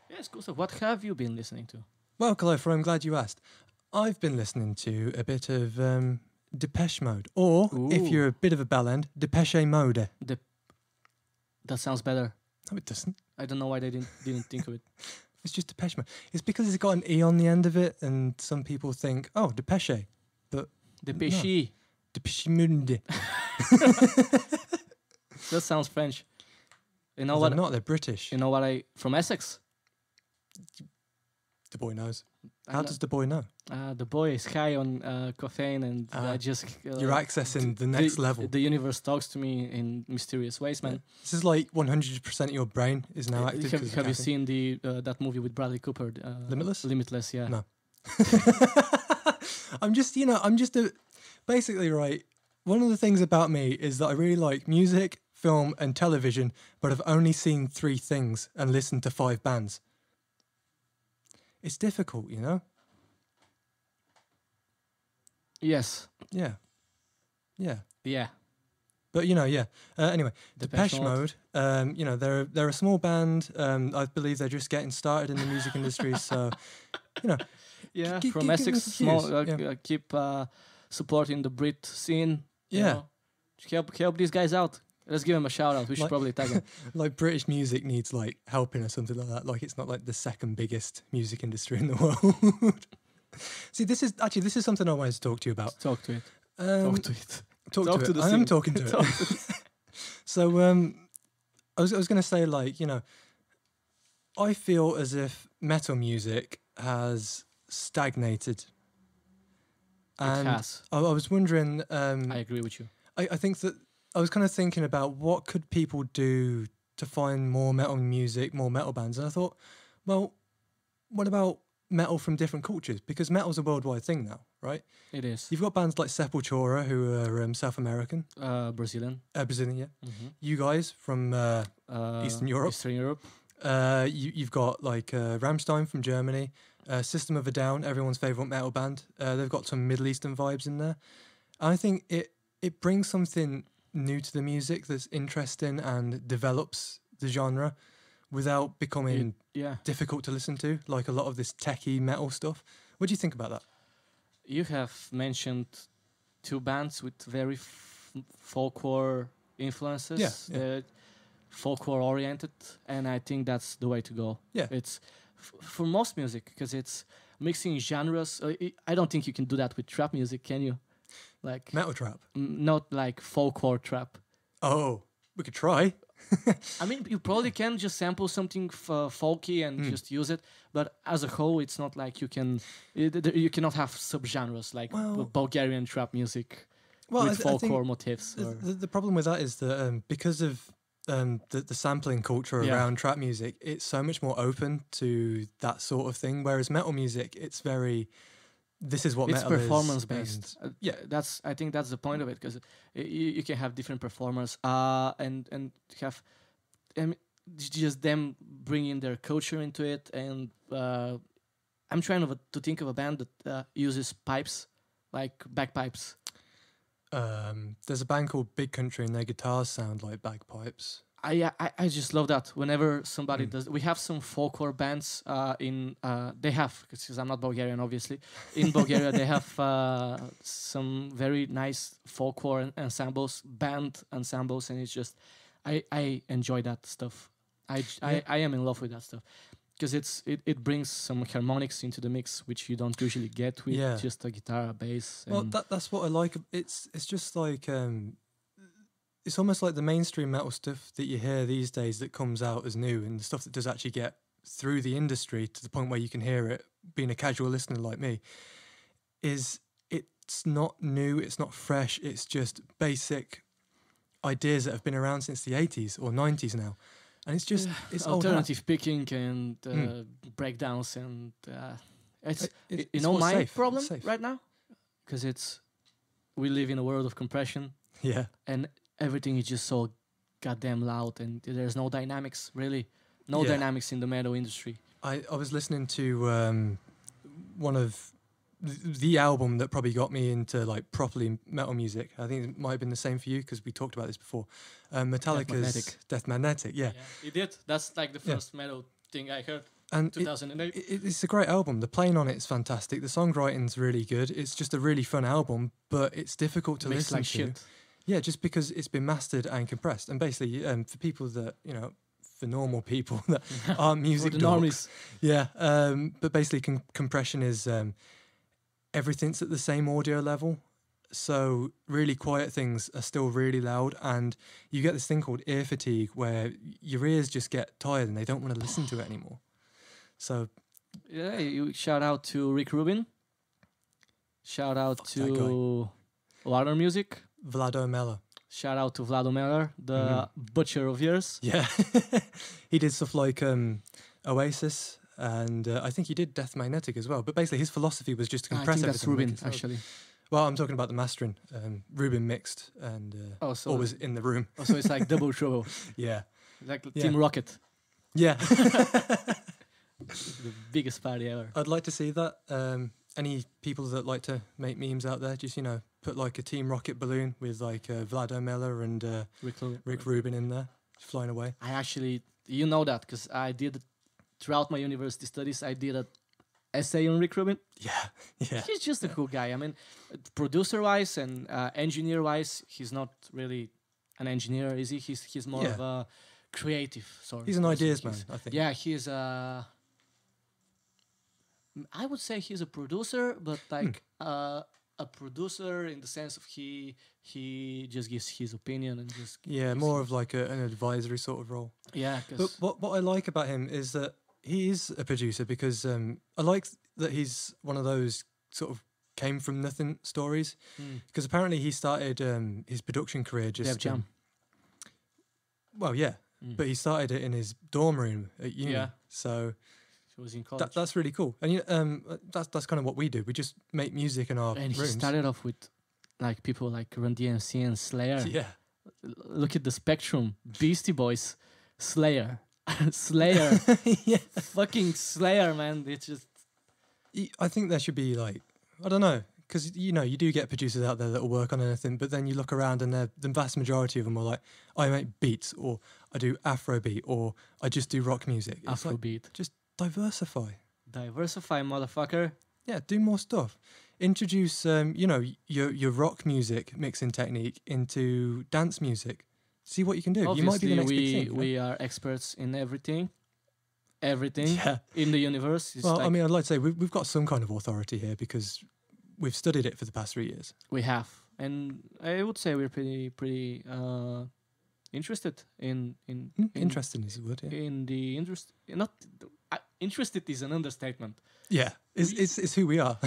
Yeah, it's cool stuff. What have you been listening to? Well, Califa, I'm glad you asked. I've been listening to a bit of Depeche Mode, or if Ooh. you're a bit of a bellend, Depeche Mode. That sounds better. No, it doesn't. I don't know why they didn't think of it. It's just Depeche Mode. It's because it's got an E on the end of it, and some people think, oh, Depeche. But Depeche. Depeche Mode. That sounds French. You know They're what? not, they're British. You know what? From Essex. The boy knows. I How know- does the boy know? The boy is high on caffeine, and I just You're accessing the next level. The universe talks to me in mysterious ways, man. This is like 100% of your brain is now active. 'cause of Have you caffeine. seen that movie with Bradley Cooper? Limitless? Limitless, yeah. No. Basically, right, one of the things about me is that I really like music, film, and television, but I've only seen 3 things and listened to 5 bands. It's difficult, you know? Yes. Yeah. Yeah. Yeah. But you know, yeah. Anyway, Depeche Depeche Mode. Mode. You know, they're a small band. I believe they're just getting started in the music industry. So, you know, Yeah, gi- from gi- give Essex, them some small. cues. Yeah. Keep supporting the Brit scene. you Yeah. know. Help these guys out. Let's give them a shout out. We should Like- probably tag them. Like British music needs like helping or something like that. Like it's not like the second biggest music industry in the world. See, this is something I wanted to talk to you about. Talk to it. Um, Talk to it. talk talk to to it. the I am scene. talking to Talk it. So I was going to say, like, you know, I feel as if metal music has stagnated. And has. I was wondering, I agree with you. I think that I was kind of thinking about what could people do to find more metal music, more metal bands. And I thought, well, what about metal from different cultures? Because metal's a worldwide thing now, right? It is. You've got bands like Sepultura, who are South American, Brazilian. Brazilian, yeah. Mm-hmm. You guys from Eastern Europe. Eastern Europe. You've got like Rammstein from Germany, System of a Down, everyone's favorite metal band. They've got some Middle Eastern vibes in there. I think it brings something new to the music that's interesting and develops the genre without becoming Yeah. difficult to listen to, like a lot of this techie metal stuff. What do you think about that? You have mentioned two bands with very folklore influences. Yeah. Folklore oriented, and I think that's the way to go. Yeah. It's for most music, because it's mixing genres. I don't think you can do that with trap music, can you? Like Metal trap? not like folklore trap. Oh, we could try. I mean, you probably can just sample something folky and just use it, but as a whole, it's not like you can. You cannot have subgenres like Well- Bulgarian trap music Well, with I think folklore motifs. the, Or, the problem with that is that because of the sampling culture Yeah. around trap music, it's so much more open to that sort of thing. Whereas metal music, it's very, this is what it's metal performance is. based. and- yeah. I think that's the point of it, because you can have different performers and have just them bringing their culture into it. And I'm trying to think of a band that uses pipes, like bagpipes. There's a band called Big Country, and their guitars sound like bagpipes. I just love that. Whenever somebody does, we have some folklore bands they have, because I'm not Bulgarian, obviously. In Bulgaria, they have some very nice folklore ensembles, band ensembles, and it's just, I enjoy that stuff. I am in love with that stuff, because it brings some harmonics into the mix, which you don't usually get with Yeah. just a guitar, a bass. Well, and- that's what I like. It's just like it's almost like the mainstream metal stuff that you hear these days that comes out as new, and the stuff that does actually get through the industry to the point where you can hear it, being a casual listener like me, it's not new, it's not fresh, it's just basic ideas that have been around since the 80s or 90s now. And it's just, it's old hat. alternative picking and breakdowns, and it's It's my what's safe, it's problem safe. right now, because we live in a world of compression, Yeah. and everything is just so goddamn loud, and there's no dynamics, really, no Yeah. dynamics in the metal industry. I was listening to one of the album that probably got me into like properly metal music. I think it might have been the same for you, because we talked about this before. Metallica's Magnetic. Death Magnetic, yeah. it did. That's like the Yeah. first metal thing I heard. And 2008. it's a great album. The playing on it is fantastic. The songwriting's really good. It's just a really fun album, but it's difficult to Mixed listen like to. shit. Yeah, just because it's been mastered and compressed. And basically, for people that, for normal people that aren't music For the dorks, normies. yeah, but basically compression is everything's at the same audio level. So really quiet things are still really loud, and you get this thing called ear fatigue where your ears just get tired and they don't want to listen to it anymore. So Yeah, you shout out to Rick Rubin. Shout out Fuck that to Louder Music. Vlado Mella. Shout out to Vlado Meller, the butcher of yours. Yeah. He did stuff like Oasis, and I think he did Death Magnetic as well. But basically his philosophy was just to I compress think that's everything. Rubin, actually. Well, I'm talking about the mastering. Rubin mixed and So always in the room. it's like double trouble, Yeah. like Yeah. Team Rocket, Yeah. the biggest party ever. I'd like to see that. Any people that like to make memes out there, just, put like a Team Rocket balloon with like Vlad O'Mela and Rick Rubin in there, flying away. I actually, you know that, because I did, throughout my university studies, I did an essay on Rick Rubin. Yeah. He's just a cool guy. I mean, producer-wise and engineer-wise, he's not really an engineer, is he? He's more of a creative sort of He's an person. ideas man, I think. Yeah, he's a... I would say he's a producer, but like a producer in the sense of he just gives his opinion and just... Yeah, more of like an advisory sort of role. Yeah, But what I like about him is that he is a producer because I like that he's one of those sort of came from nothing stories. Because apparently he started his production career just... Def Jam. Well, yeah. But he started it in his dorm room at uni. Yeah. So He was in college. that's really cool. And that's kind of what we do. We just make music in our And rooms. he started off with like people like Run DMC and Slayer. Yeah. Look at the spectrum. Beastie Boys, Slayer, Slayer, Yeah. fucking Slayer, man. It's just... I think there should be like, I don't know, because you do get producers out there that will work on anything, but then you look around and the vast majority of them are like, I make beats, or I do Afrobeat, or I just do rock music. It's like, Afrobeat. just diversify. Diversify, motherfucker. Yeah, do more stuff. Introduce, your rock music mixing technique into dance music. See what you can do. Obviously, you might be the next big thing. we are experts in everything Yeah. in the universe. It's Well, like I mean, I'd like to say we've got some kind of authority here because we've studied it for the past 3 years. we have, and I would say we're pretty interested in Interesting is the word, yeah. in the interest. Not interested is an understatement. Yeah, it's who we are.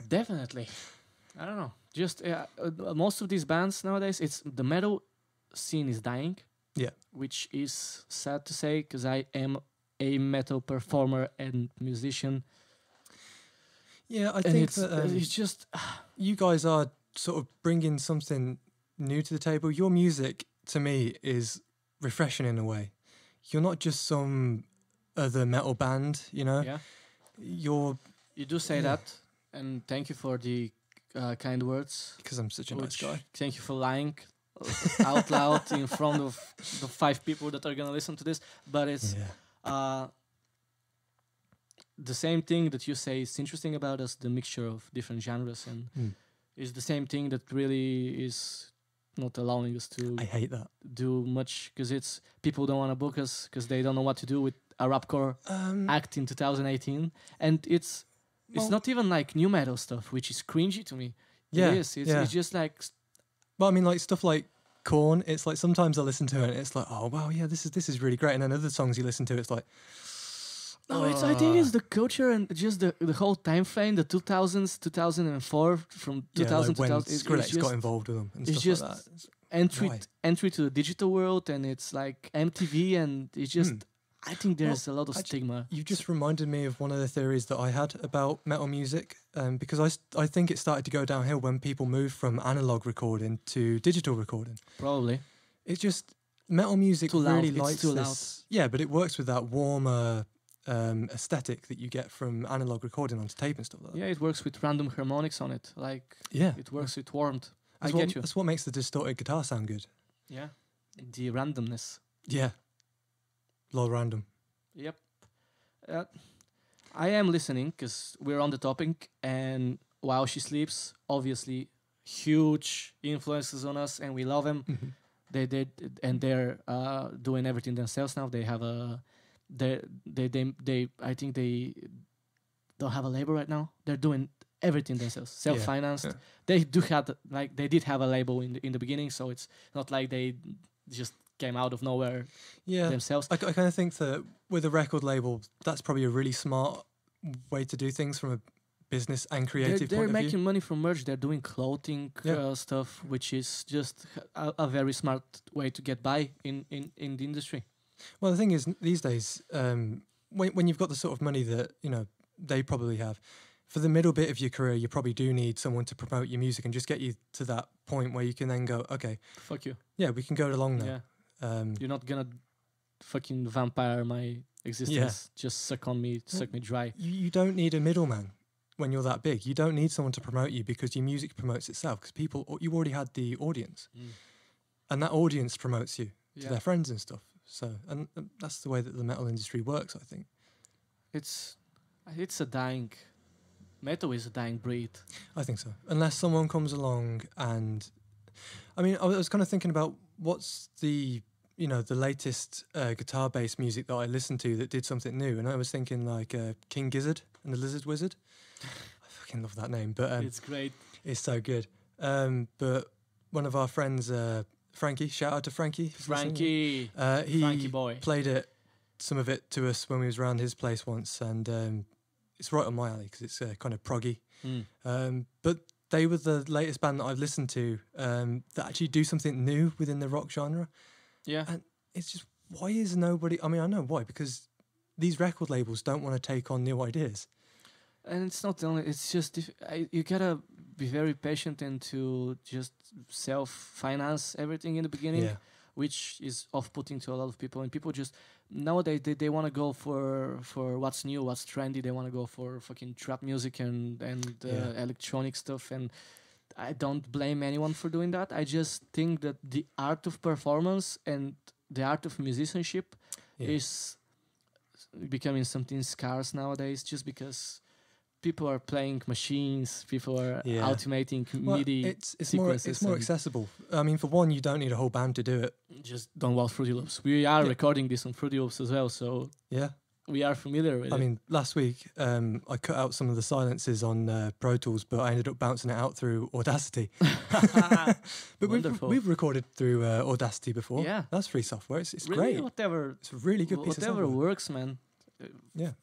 Definitely. I don't know. Just most of these bands nowadays, it's the metal scene is dying. Yeah. Which is sad to say because I am a metal performer and musician. Yeah, I And think it's, that it's just you guys are sort of bringing something new to the table. Your music, to me, is refreshing in a way. You're not just some other metal band, yeah. You're... You do say that, and thank you for the kind words. Because I'm such a nice guy. Thank you for lying out loud in front of the 5 people that are gonna listen to this. But it's the same thing that you say is interesting about us, the mixture of different genres, and is the same thing that really is not allowing us to I hate that. do much because it's people don't want to book us because they don't know what to do with a rapcore act in 2018, and it's not even like new metal stuff, which is cringy to me. Yeah, it is. It's just like... Well, I mean, like stuff like Korn. It's like sometimes I listen to it and it's like, oh wow, yeah, this is really great. And then other songs you listen to, it's like, no, I think it's the culture and just the whole time frame, the 2000s, 2004, from 2000 like when 2000. Skrillex got involved with them and it's stuff like just that. entry to the digital world, and it's like MTV, and it's just... I think there's a lot of stigma. You just reminded me of one of the theories that I had about metal music, because I think it started to go downhill when people moved from analog recording to digital recording. Probably. It's just metal music Too loud. really It's likes too this. Yeah, but it works with that warmer aesthetic that you get from analog recording onto tape and stuff like that. Yeah, it works with random harmonics on it. Like, it works with warmth. I get you. That's what makes the distorted guitar sound good. Yeah. The randomness. Yeah. Low random. Yep. I am listening because we're on the topic, and While She Sleeps, obviously, huge influences on us, and we love them. They're doing everything themselves now. They have I think they don't have a label right now. They're doing everything themselves, self-financed. Yeah. They did have a label in the beginning, so it's not like they just came out of nowhere themselves. I kind of think that with a record label, that's probably a really smart way to do things from a business and creative They're point of view. making money from merch. They're doing clothing stuff, which is just a very smart way to get by in the industry. Well, the thing is, these days, when you've got the sort of money that they probably have, for the middle bit of your career, you probably do need someone to promote your music and just get you to that point where you can then go, okay, fuck you. Yeah, we can go along now. Yeah. You're not gonna fucking vampire my existence. Just suck me dry. You don't need a middleman. when you're that big. You don't need someone to promote you because your music promotes itself. Because you already had the audience, and that audience promotes you to their friends and stuff. So, and that's the way that the metal industry works, I think. It's a dying. Metal is a dying breed. I think so. Unless someone comes along and, I mean, I was kind of thinking about what's the latest guitar-based music that I listened to that did something new, and I was thinking like King Gizzard and the Lizard Wizard. I fucking love that name, but It's great. it's so good. But one of our friends, Frankie, shout out to Frankie. Frankie boy. Played some of it to us when we was around his place once, and it's right on my alley because it's kind of proggy. But they were the latest band that I've listened to that actually do something new within the rock genre. Yeah. And it's just, why is nobody... I mean, I know why, because these record labels don't want to take on new ideas. And it's not only... It's just... you gotta be very patient and to just self-finance everything in the beginning, which is off-putting to a lot of people. And people just... Nowadays, they want to go for what's new, what's trendy. They want to go for fucking trap music and electronic stuff. And I don't blame anyone for doing that. I just think that the art of performance and the art of musicianship is becoming something scarce nowadays, just because people are playing machines, people are automating MIDI sequences. It's more accessible. I mean, for one, you don't need a whole band to do it. Just download Fruity Loops. We are recording this on Fruity Loops as well, so we are familiar with it. I mean, last week I cut out some of the silences on Pro Tools, but I ended up bouncing it out through Audacity. But we've recorded through Audacity before. Yeah, that's free software. It's really, great. Whatever. It's a really good piece of software. Whatever works, man. Yeah.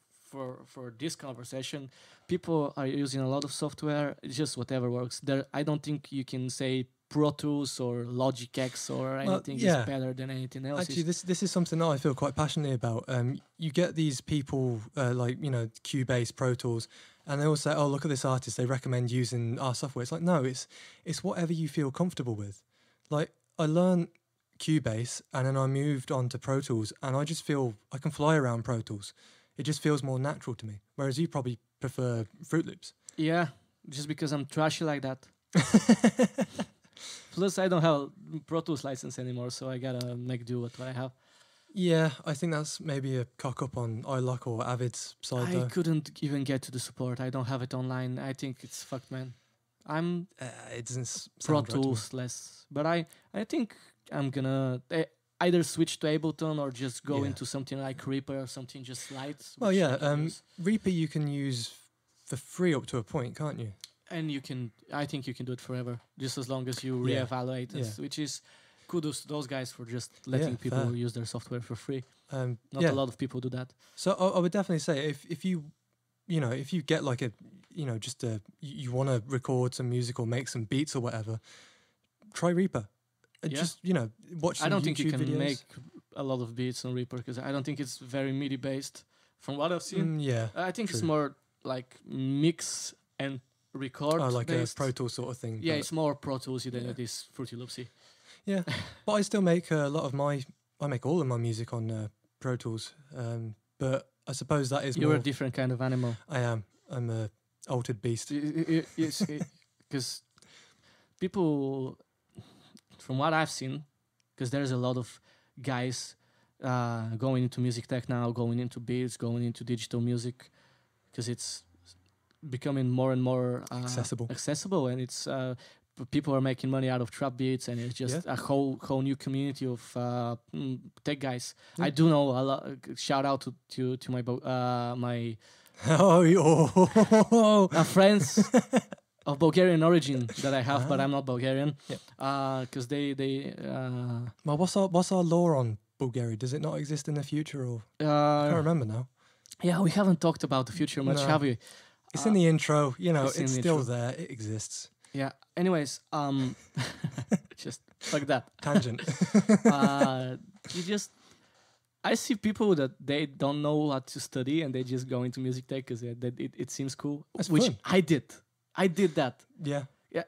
For this conversation, people are using a lot of software. It's just whatever works. I don't think you can say Pro Tools or Logic X or anything is better than anything else. Actually, this is something that I feel quite passionate about. You get these people like Cubase, Pro Tools, and they all say, "Oh, look at this artist. They recommend using our software." It's like, no, it's whatever you feel comfortable with. Like, I learned Cubase, and then I moved on to Pro Tools, and I just feel I can fly around Pro Tools. It just feels more natural to me. Whereas you probably prefer Fruit Loops. Yeah, just because I'm trashy like that. Plus, I don't have a Pro Tools license anymore, so I gotta make do with what I have. Yeah, I think that's maybe a cock up on iLock or Avid's side. I couldn't even get to the support. I don't have it online. I think it's fucked, man. I'm it doesn't Pro Tools less, but I think I'm gonna either switch to Ableton or just go into something like Reaper or something just light. Well, Reaper you can use for free up to a point, can't you? And I think you can do it forever, just as long as you reevaluate it, which is kudos to those guys for just letting people use their software for free. Not a lot of people do that. So I would definitely say if you get like you want to record some music or make some beats or whatever, try Reaper. Just watch some I don't YouTube think you can videos. make a lot of beats on Reaper because I don't think it's very MIDI based. From what I've seen, I think it's more like mix and record. Oh, like based. a Pro Tools sort of thing. Yeah, it's more Pro Toolsy than it is Fruity Loopsy. Yeah, but I still make a lot of I make all of my music on Pro Tools. But I suppose that is You're more... a different kind of animal. I am. I'm a altered beast. Because people, from what I've seen, because there's a lot of guys going into music tech now, going into beats, going into digital music, because it's becoming more and more accessible, and it's people are making money out of trap beats, and it's just a whole new community of tech guys. I do know a lot. Shout out to my my friends of Bulgarian origin that I have, but I'm not Bulgarian. Because Well, what's our law on Bulgaria? Does it not exist in the future, or I can't remember now. Yeah, we haven't talked about the future much, have we? It's in the intro. It's still there. It exists. Yeah. Anyways, just like that. Tangent. I see people that they don't know what to study and they just go into music tech because it seems cool. That's which fun. I did. I did that. Yeah. Yeah.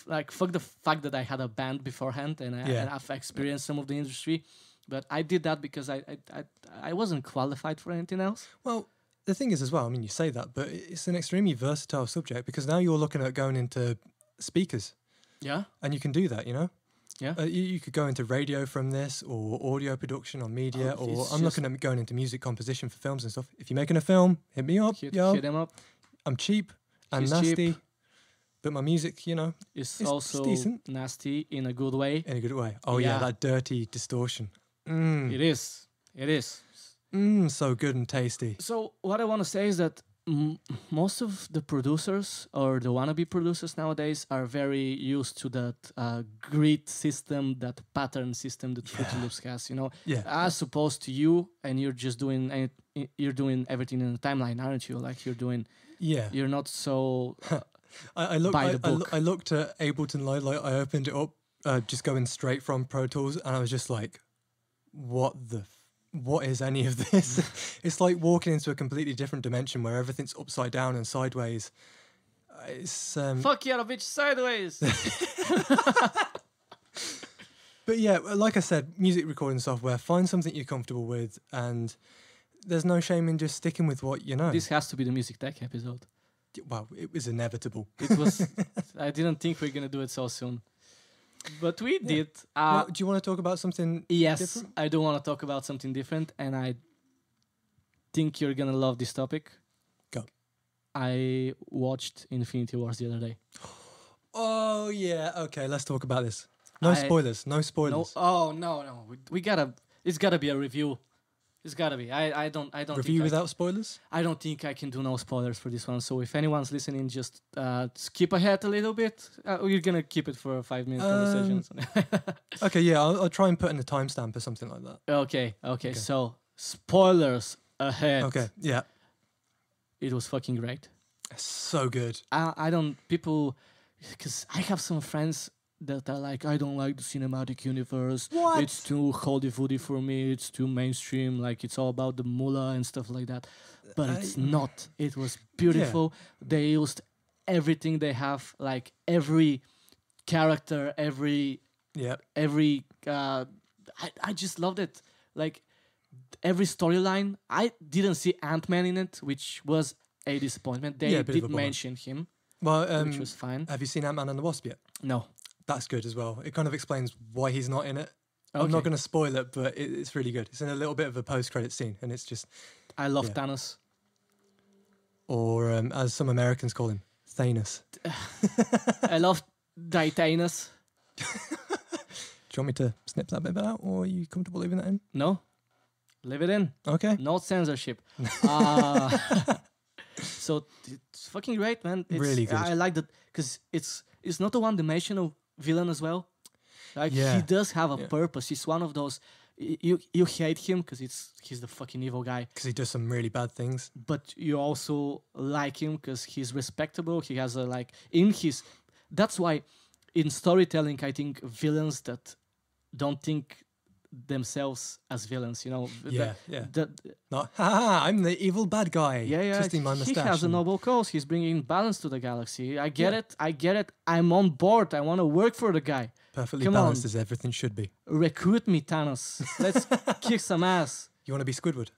Like, fuck the fact that I had a band beforehand and I've experienced some of the industry. But I did that because I wasn't qualified for anything else. Well, the thing is as well, I mean, you say that, but it's an extremely versatile subject because now you're looking at going into speakers. Yeah. And you can do that, you know? Yeah. You could go into radio from this or audio production or media, or I'm looking at going into music composition for films and stuff. If you're making a film, hit me up. Hit him up. I'm cheap and He's nasty, cheap. but my music, you know, It's it's also decent. nasty in a good way. In a good way. Oh, yeah, Yeah. that dirty distortion. It is. It is. So good and tasty. So what I want to say is that most of the producers or the wannabe producers nowadays are very used to that grid system, that pattern system that Fruity Loops has. You know, Yeah. as opposed to you, and you're just doing everything in a timeline, aren't you? Like Yeah. you're not so. I by the book. I looked at Ableton Live, like I opened it up, just going straight from Pro Tools, and I was just like, what is any of this? It's like walking into a completely different dimension where everything's upside down and sideways. It's Fuck yeah, bitch, sideways. But yeah, like I said, music recording software, find something you're comfortable with, and there's no shame in just sticking with what you know. This has to be the music tech episode. Well, it was inevitable. It was. I didn't think we are gonna do it so soon, but we did. Well, do you want to talk about something Yes, different? I do want to talk about something different, and I think you're gonna love this topic. Go. I watched Infinity Wars the other day. Oh yeah, okay, let's talk about this. No spoilers, no No, spoilers. no. We gotta. It's gotta be a review. It's gotta be. I don't. Review think without spoilers? I don't think I can do no spoilers for this one. So if anyone's listening, just skip ahead a little bit. We're gonna keep it for a 5-minute conversation. Okay, yeah, I'll try and put in a timestamp or something like that. Okay. So spoilers ahead. Okay, yeah. It was fucking great. So good. I don't people because I have some friends that are like, I don't like the cinematic universe. What? It's too Hollywoody for me. It's too mainstream. Like it's all about the mullah and stuff like that. But it's not. It was beautiful. They used everything they have, like every character, every. I just loved it. Like every storyline. I didn't see Ant-Man in it, which was a disappointment. They did mention him, Well, which was fine. have you seen Ant-Man and the Wasp yet? No. That's good as well. It kind of explains why he's not in it. I'm Okay. not going to spoil it, but it's really good. It's in a little bit of a post-credit scene, and it's just... I love Thanos. Or, as some Americans call him, Thanos. I love Thanos. Do you want me to snip that bit out, or are you comfortable leaving that in? No, leave it in. Okay. No censorship. So it's fucking great, man. It's, Really good. I like that because it's not a one-dimensional villain as well. Like he does have a purpose. He's one of those. You hate him because he's the fucking evil guy. Because he does some really bad things. But you also like him because he's respectable. He has a like in his. That's why in storytelling, I think villains that don't think themselves as villains, you know. Not, I'm the evil bad guy. Yeah. Twisting my mustache. He has a noble cause. He's bringing balance to the galaxy. I get it. I'm on board. I want to work for the guy. Perfectly Come balanced on. as everything should be. Recruit me, Thanos. Let's kick some ass. You want to be Squidward?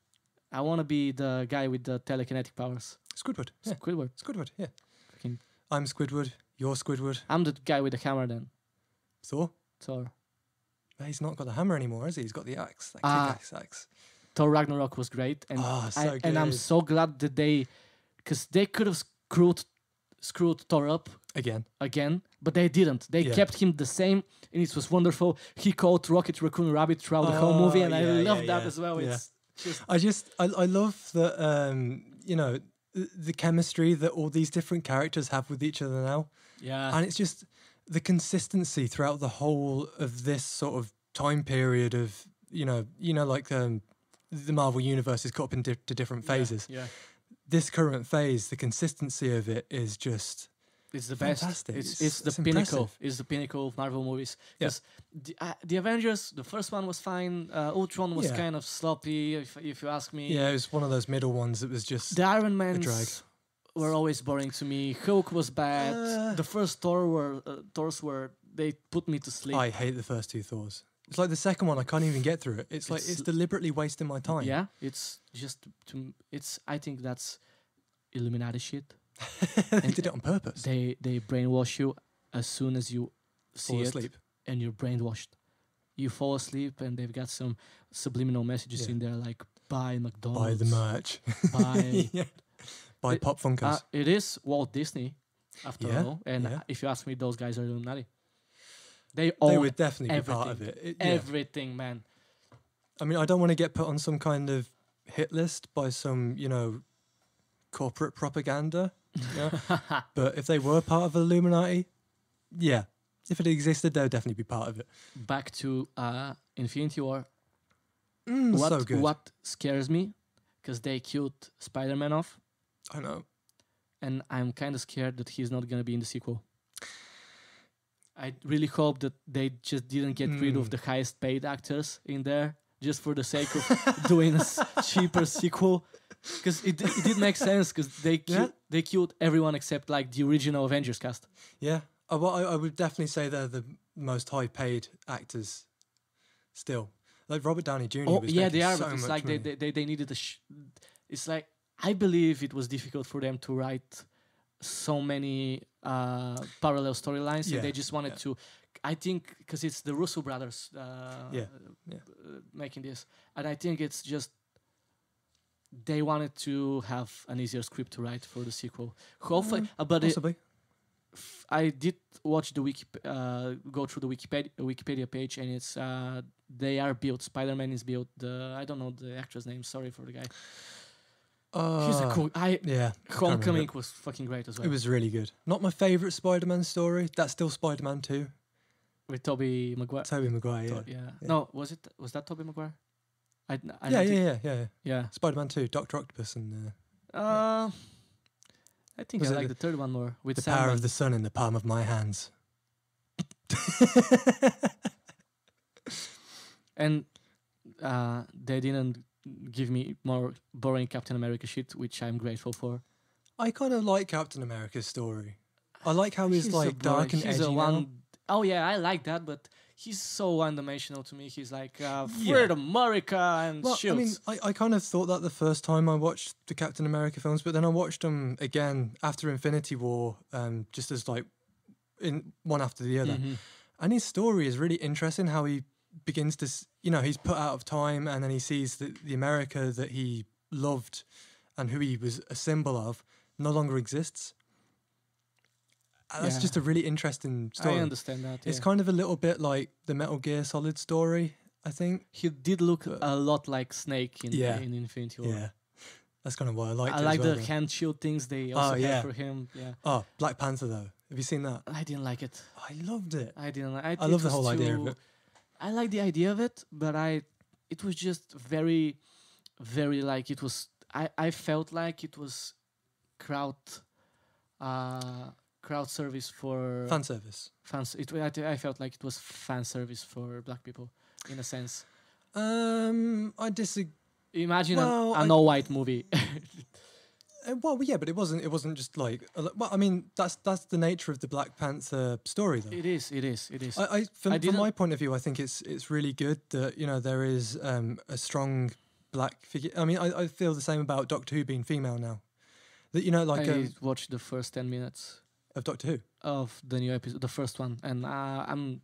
I want to be the guy with the telekinetic powers. Squidward. Yeah. Squidward. Yeah. Fucking- I'm Squidward. You're Squidward. I'm the guy with the hammer then. Thor? Thor. He's not got the hammer anymore, has he? He's got the axe. That kick-axe axe. Thor Ragnarok was great. And so and I'm good. so glad that because they could have screwed Thor up again, but they didn't. They kept him the same, and it was wonderful. He called Rocket Raccoon Rabbit throughout the whole movie, and I love that as well. Yeah. It's just I love that the chemistry that all these different characters have with each other now. yeah. And it's just the consistency throughout the whole of this sort of time period of like the Marvel universe is cut up into different phases. Yeah. This current phase, the consistency of it is just It's the best. fantastic. It's the it's pinnacle. impressive. It's the pinnacle of Marvel movies. Yeah. Because the Avengers, the first one was fine. Ultron was Yeah. kind of sloppy, if you ask me. Yeah, it was one of those middle ones that was just The Iron drag. Mans were always boring to me. Hulk was bad. The first Thors were they put me to sleep. I hate the first two Thors. It's like the second one, I can't even get through it. It's like It's- it's deliberately wasting my time. Yeah, it's just it's. I think that's Illuminati shit. They did it on purpose. They brainwash you as soon as you see Fall it, asleep. and you're brainwashed. You fall asleep, and they've got some subliminal messages Yeah. in there like buy McDonald's, Buy the merch. buy. Yeah. Buy It- Pop Funkos. It is Walt Disney, after Yeah, all. And yeah. if you ask me, those guys are Illuminati. They They own would definitely be part of everything. it. Yeah. everything, man. I mean, I don't want to get put on some kind of hit list by some, corporate propaganda. But if they were part of Illuminati, yeah. If it existed, they would definitely be part of it. Back to Infinity War. So good. What scares me, because they killed Spider-Man off, I know. and I'm kind of scared that he's not going to be in the sequel. I really hope that they just didn't get rid of the highest paid actors in there just for the sake of doing a cheaper sequel. Because it did make sense, because they killed everyone except like the original Avengers cast. Yeah. Well, I would definitely say they're the most high-paid actors still. Like Robert Downey Jr. Oh was yeah, making they are. so But it's much like money. they needed a. It's like I believe it was difficult for them to write so many parallel storylines, Yeah, and they just wanted yeah. to. I think because it's the Russo brothers Yeah. making this, and I think it's just they wanted to have an easier script to write for the sequel. Hopefully, but Possibly. I did watch the go through the Wikipedia page, and it's they are built. Spider-Man is built. I don't know the actor's name. Sorry for the guy. He's a cool. Yeah. Homecoming was fucking great as well. It was really good. Not my favourite Spider-Man story. That's still Spider-Man 2. with Tobey Maguire. Tobey Maguire, yeah. Yeah. Yeah. No, was that Tobey Maguire? I Yeah. yeah. Spider-Man 2, Dr. Octopus and I think Was I it like the third one more with the Sandman. power of the sun in the palm of my hands. And they didn't give me more boring Captain America shit, which I'm grateful for. I kind of like Captain America's story. I like how he's so like dark and he's edgy a now. Oh yeah, I like that, but he's so one-dimensional to me. He's like Fred America and Well, I mean, shields. I kind of thought that the first time I watched the Captain America films, but then I watched them again after Infinity War, just as like in one after the other. Mhm. And his story is really interesting. How he begins to, he's put out of time, and then he sees that the America that he loved and who he was a symbol of no longer exists. And that's Yeah. just a really interesting story. I understand that. It's yeah. kind of a little bit like the Metal Gear Solid story, I think. He did look a lot like Snake in Yeah. Infinity War. Yeah. That's kind of why I liked I it like as well, the though. hand shield things they also yeah. had for him. Yeah, Oh, Black Panther, though. Have you seen that? I didn't like it. I loved it. I didn't. I love the whole idea of it. I like the idea of it, but it was just very, very like it was. I felt like it was crowd service for Fan service. fans. I felt like it was fan service for black people, in a sense. I disagree. Imagine Well, an all-white movie. Well, yeah, but it wasn't just like. Well, I mean, that's the nature of the Black Panther story, though. It is. From didn't- my point of view, I think it's really good that there is a strong black figure. I mean, I feel the same about Doctor Who being female now. That like I watched the first 10 minutes of Doctor Who. of the new episode, the first one, and I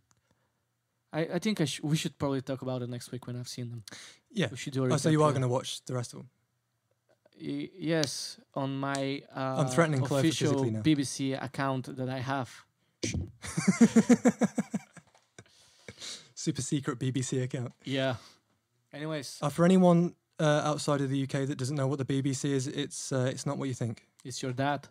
think we should probably talk about it next week when I've seen them. Yeah. We should do a Oh, so you recap, are yeah. going to watch the rest of them? Yes, on my I'm threatening Chloe official physically now. BBC account that I have. Super secret BBC account. Yeah. Anyways, For anyone outside of the UK that doesn't know what the BBC is, it's not what you think. it's your dad.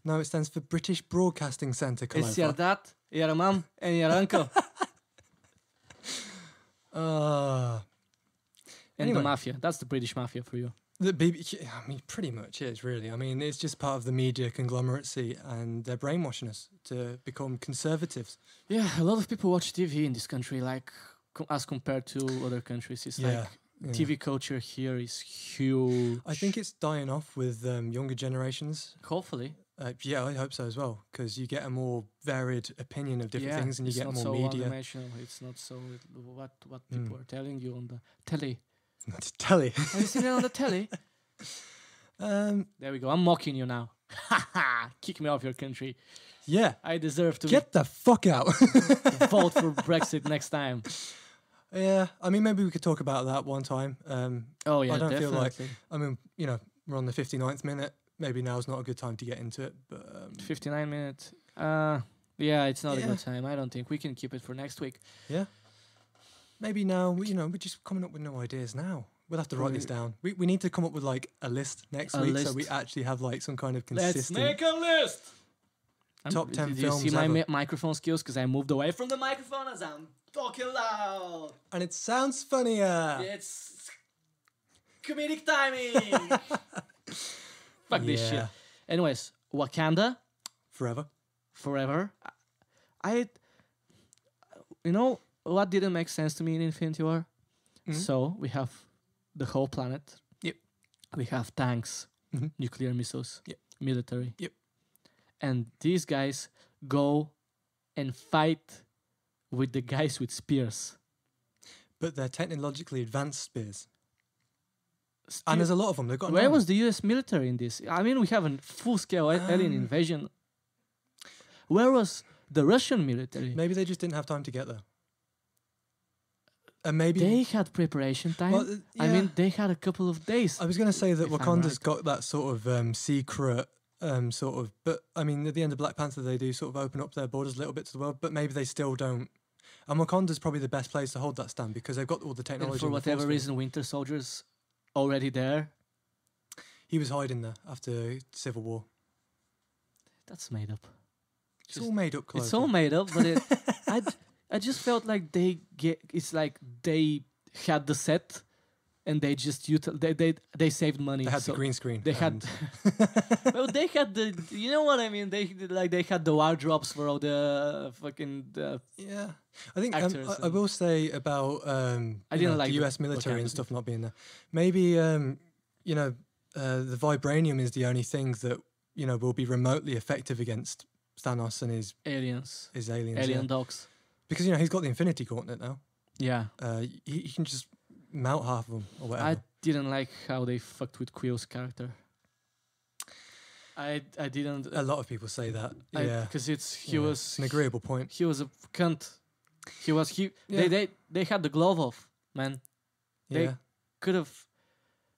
No, it stands for British Broadcasting Centre. It's your dad, your mom, and your uncle, and Anyway. the mafia. That's the British mafia for you. The BBC, I mean, pretty much is, really. I mean, it's just part of the media conglomeracy, and they're brainwashing us to become conservatives. Yeah, a lot of people watch TV in this country, like as compared to other countries. It's like Yeah. TV culture here is huge. I think it's dying off with younger generations. Hopefully. Yeah, I hope so as well, because you get a more varied opinion of different things, and you it's get not more so media. one-dimensional. It's not so what people are telling you on the telly. Not telly. Have you seen it on the telly? There we go. I'm mocking you now. Kick me off your country. Yeah, I deserve to get the fuck out. vote for Brexit next time. Yeah, I mean, maybe we could talk about that one time. Oh yeah, I don't feel like. definitely. I mean, we're on the 59th minute. Maybe now's not a good time to get into it, but 59 minutes. Yeah, it's not a Yeah. good time. I don't think we can keep it for next week. yeah, maybe now. We're just coming up with no ideas now. We'll have to write this down. We need to come up with like a list next A week, list. so we actually have like some kind of Let's consistent. make a list. Top 10 Did you see films my ever. microphone skills? Because I moved away from the microphone as I'm talking loud. And it sounds funnier. It's comedic timing. Fuck this shit. Yeah. Anyways, Wakanda Forever. forever. You know what didn't make sense to me in Infinity War? So we have the whole planet. Yep. We have tanks, Mhm. nuclear missiles, Yep. military. Yep. And these guys go and fight with the guys with spears. But they're technologically advanced spears. Still- And there's a lot of them. They've got. where none. was the US military in this? I mean, we have a full-scale alien invasion. Where was the Russian military? Maybe they just didn't have time to get there. And maybe They had preparation time. Well, I yeah. mean, they had a couple of days. I was going to say that if I'm Wakanda's right. got that sort of secret sort of. But I mean, at the end of Black Panther, they do sort of open up their borders a little bit to the world. But maybe they still don't. And Wakanda's probably the best place to hold that stand because they've got all the technology. And for and the whatever force reason, Winter Soldier's already there. he was hiding there after Civil War. That's made up. It's all made up. It's all made up, but I just felt like it's like they had the set and they just they saved money. They had so the green screen. They had, and- well, they had the, you know what I mean? They had the wardrobes for all the fucking. Yeah, I think Actors I will say about I didn't like the the US military and Wakanda stuff not being there. Maybe the vibranium is the only thing that will be remotely effective against Thanos and his aliens, aliens. alien yeah. dogs. Because he's got the Infinity Gauntlet now. Yeah, He can just melt half of them or whatever. I didn't like how they fucked with Quill's character. I didn't. A lot of people say that. Yeah, because he Yeah, was it's an agreeable point. he was a cunt. Yeah. They had the glove off, man. They Yeah, could have,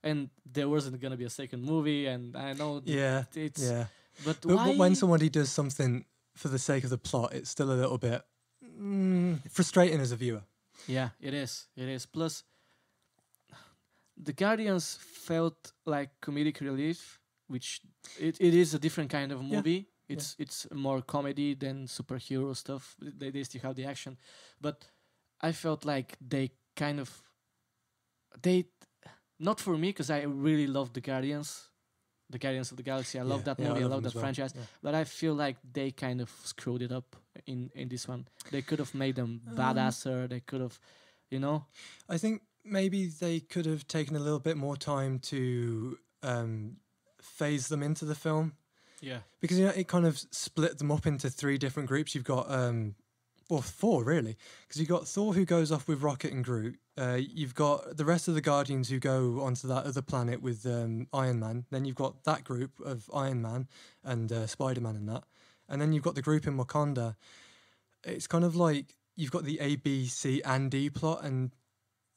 and there wasn't gonna be a second movie, and I know yeah, it's yeah. but But why? when somebody does something for the sake of the plot, it's still a little bit frustrating as a viewer. Yeah, it is. It is. Plus, the Guardians felt like comedic relief, which it is a different kind of movie. It's more comedy than superhero stuff. They still have the action, but I felt like they not for me because I really love the Guardians of the Galaxy. I love that movie. I love that them as well. franchise. Yeah. But I feel like they kind of screwed it up in this one. They could have made them badasser. They could have, I think maybe they could have taken a little bit more time to phase them into the film. Yeah. Because it kind of split them up into three different groups. You've got or four really, because you've got Thor who goes off with Rocket and Groot. You've got the rest of the Guardians who go onto that other planet with Iron Man. Then you've got that group of Iron Man and Spider-Man and that. And then you've got the group in Wakanda. It's kind of like you've got the A, B, C, and D plot. And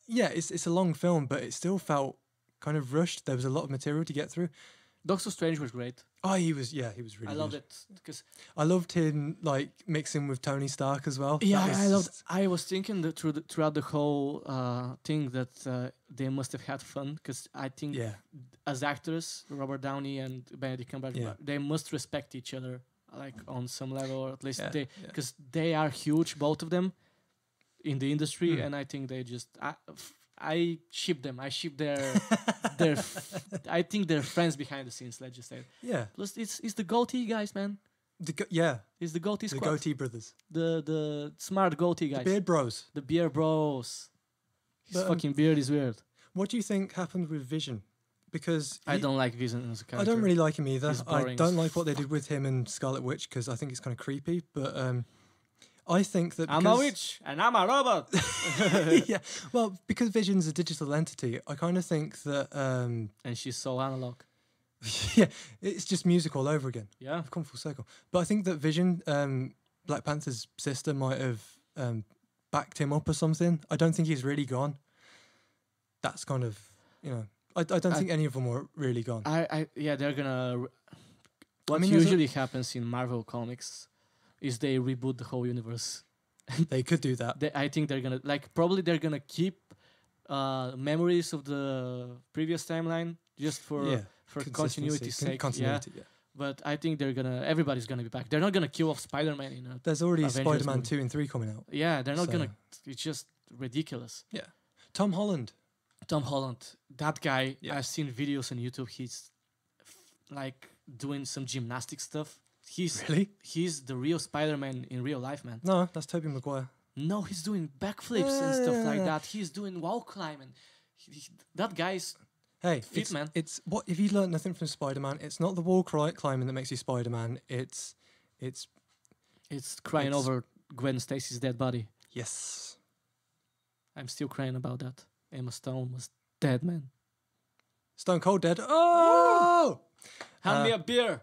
yeah, it's a long film, but it still felt kind of rushed. There was a lot of material to get through. Doctor Strange was great. Oh, he was really I loved good. it because I loved him like mixing with Tony Stark as well. yeah, That I loved. just- I was thinking that throughout the whole thing that they must have had fun because I think Yeah, as actors, Robert Downey and Benedict Cumberbatch, Yeah. they must respect each other like on some level, or at least Yeah, they yeah. because they are huge, both of them, in the industry, Mm. and I think they just I ship them. I ship I think they're friends behind the scenes. Let's just say. yeah, Plus, it's the goatee guys, man. yeah. It's the goatee The squad. Goatee Brothers, The smart goatee guys. the Beard Bros. The beer bros. His But, fucking beard is weird. What do you think happened with Vision? because I don't like Vision as a I character. don't really like him either. He's I boring don't as like what they did with him and Scarlet Witch because I think it's kind of creepy. But I think that I'm a witch and I'm a robot. yeah, well, because Vision's a digital entity, I kind of think that And she's so analog. yeah, it's just music all over again. Yeah. I've come full circle. But I think that Vision, Black Panther's sister, might have backed him up or something. I don't think he's really gone. That's kind of, I don't think any of them are really gone. Yeah, they're gonna. What mean, there's usually happens in Marvel comics is they reboot the whole universe. They could do that. I think they're gonna probably they're gonna keep memories of the previous timeline just for continuity's sake. Continuity, yeah. But I think everybody's gonna be back. They're not gonna kill off Spider-Man in a There's already Avengers Spider-Man movie. 2 and 3 coming out. Yeah, they're not So- gonna. It's just ridiculous. Yeah. Tom Holland. Tom Holland, that guy. Yeah. I've seen videos on YouTube. He's like doing some gymnastic stuff. Really? He's the real Spider-Man in real life, man. No, that's Tobey Maguire. No, he's doing backflips and stuff like that. He's doing wall climbing. That guy's Hey, Fit, man. It's what if you learned nothing from Spider-Man? It's not the wall climbing that makes you Spider-Man. It's crying It's- over Gwen Stacy's dead body. yes. I'm still crying about that. Emma Stone was dead, man. Stone Cold Dead. Oh. Hand me a beer.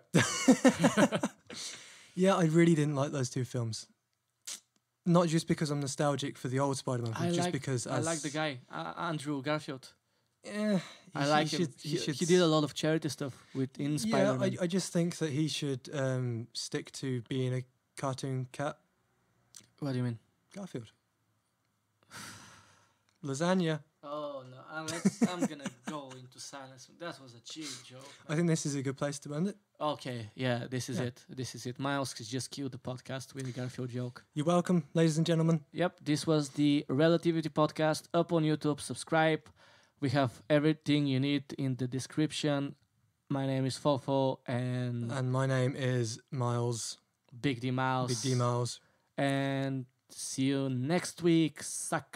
Yeah, I really didn't like those two films. Not just because I'm nostalgic for the old Spider-Man film, just because I like the guy, Andrew Garfield. Yeah, I like him. He did a lot of charity stuff within Spider-Man. I just think that he should stick to being a cartoon cat. What do you mean? Garfield. Lasagna. Oh no! I'm gonna go into silence. That was a cheap joke. I think this is a good place to end it. Okay, yeah, this is Yeah. it. This is it. Miles has just killed the podcast with a Garfield joke. You're welcome, ladies and gentlemen. Yep, this was the Relativity podcast up on YouTube. Subscribe. We have everything you need in the description. My name is Fofo and And my name is Miles. Big D Mouse. Big D Miles. And see you next week, suckers.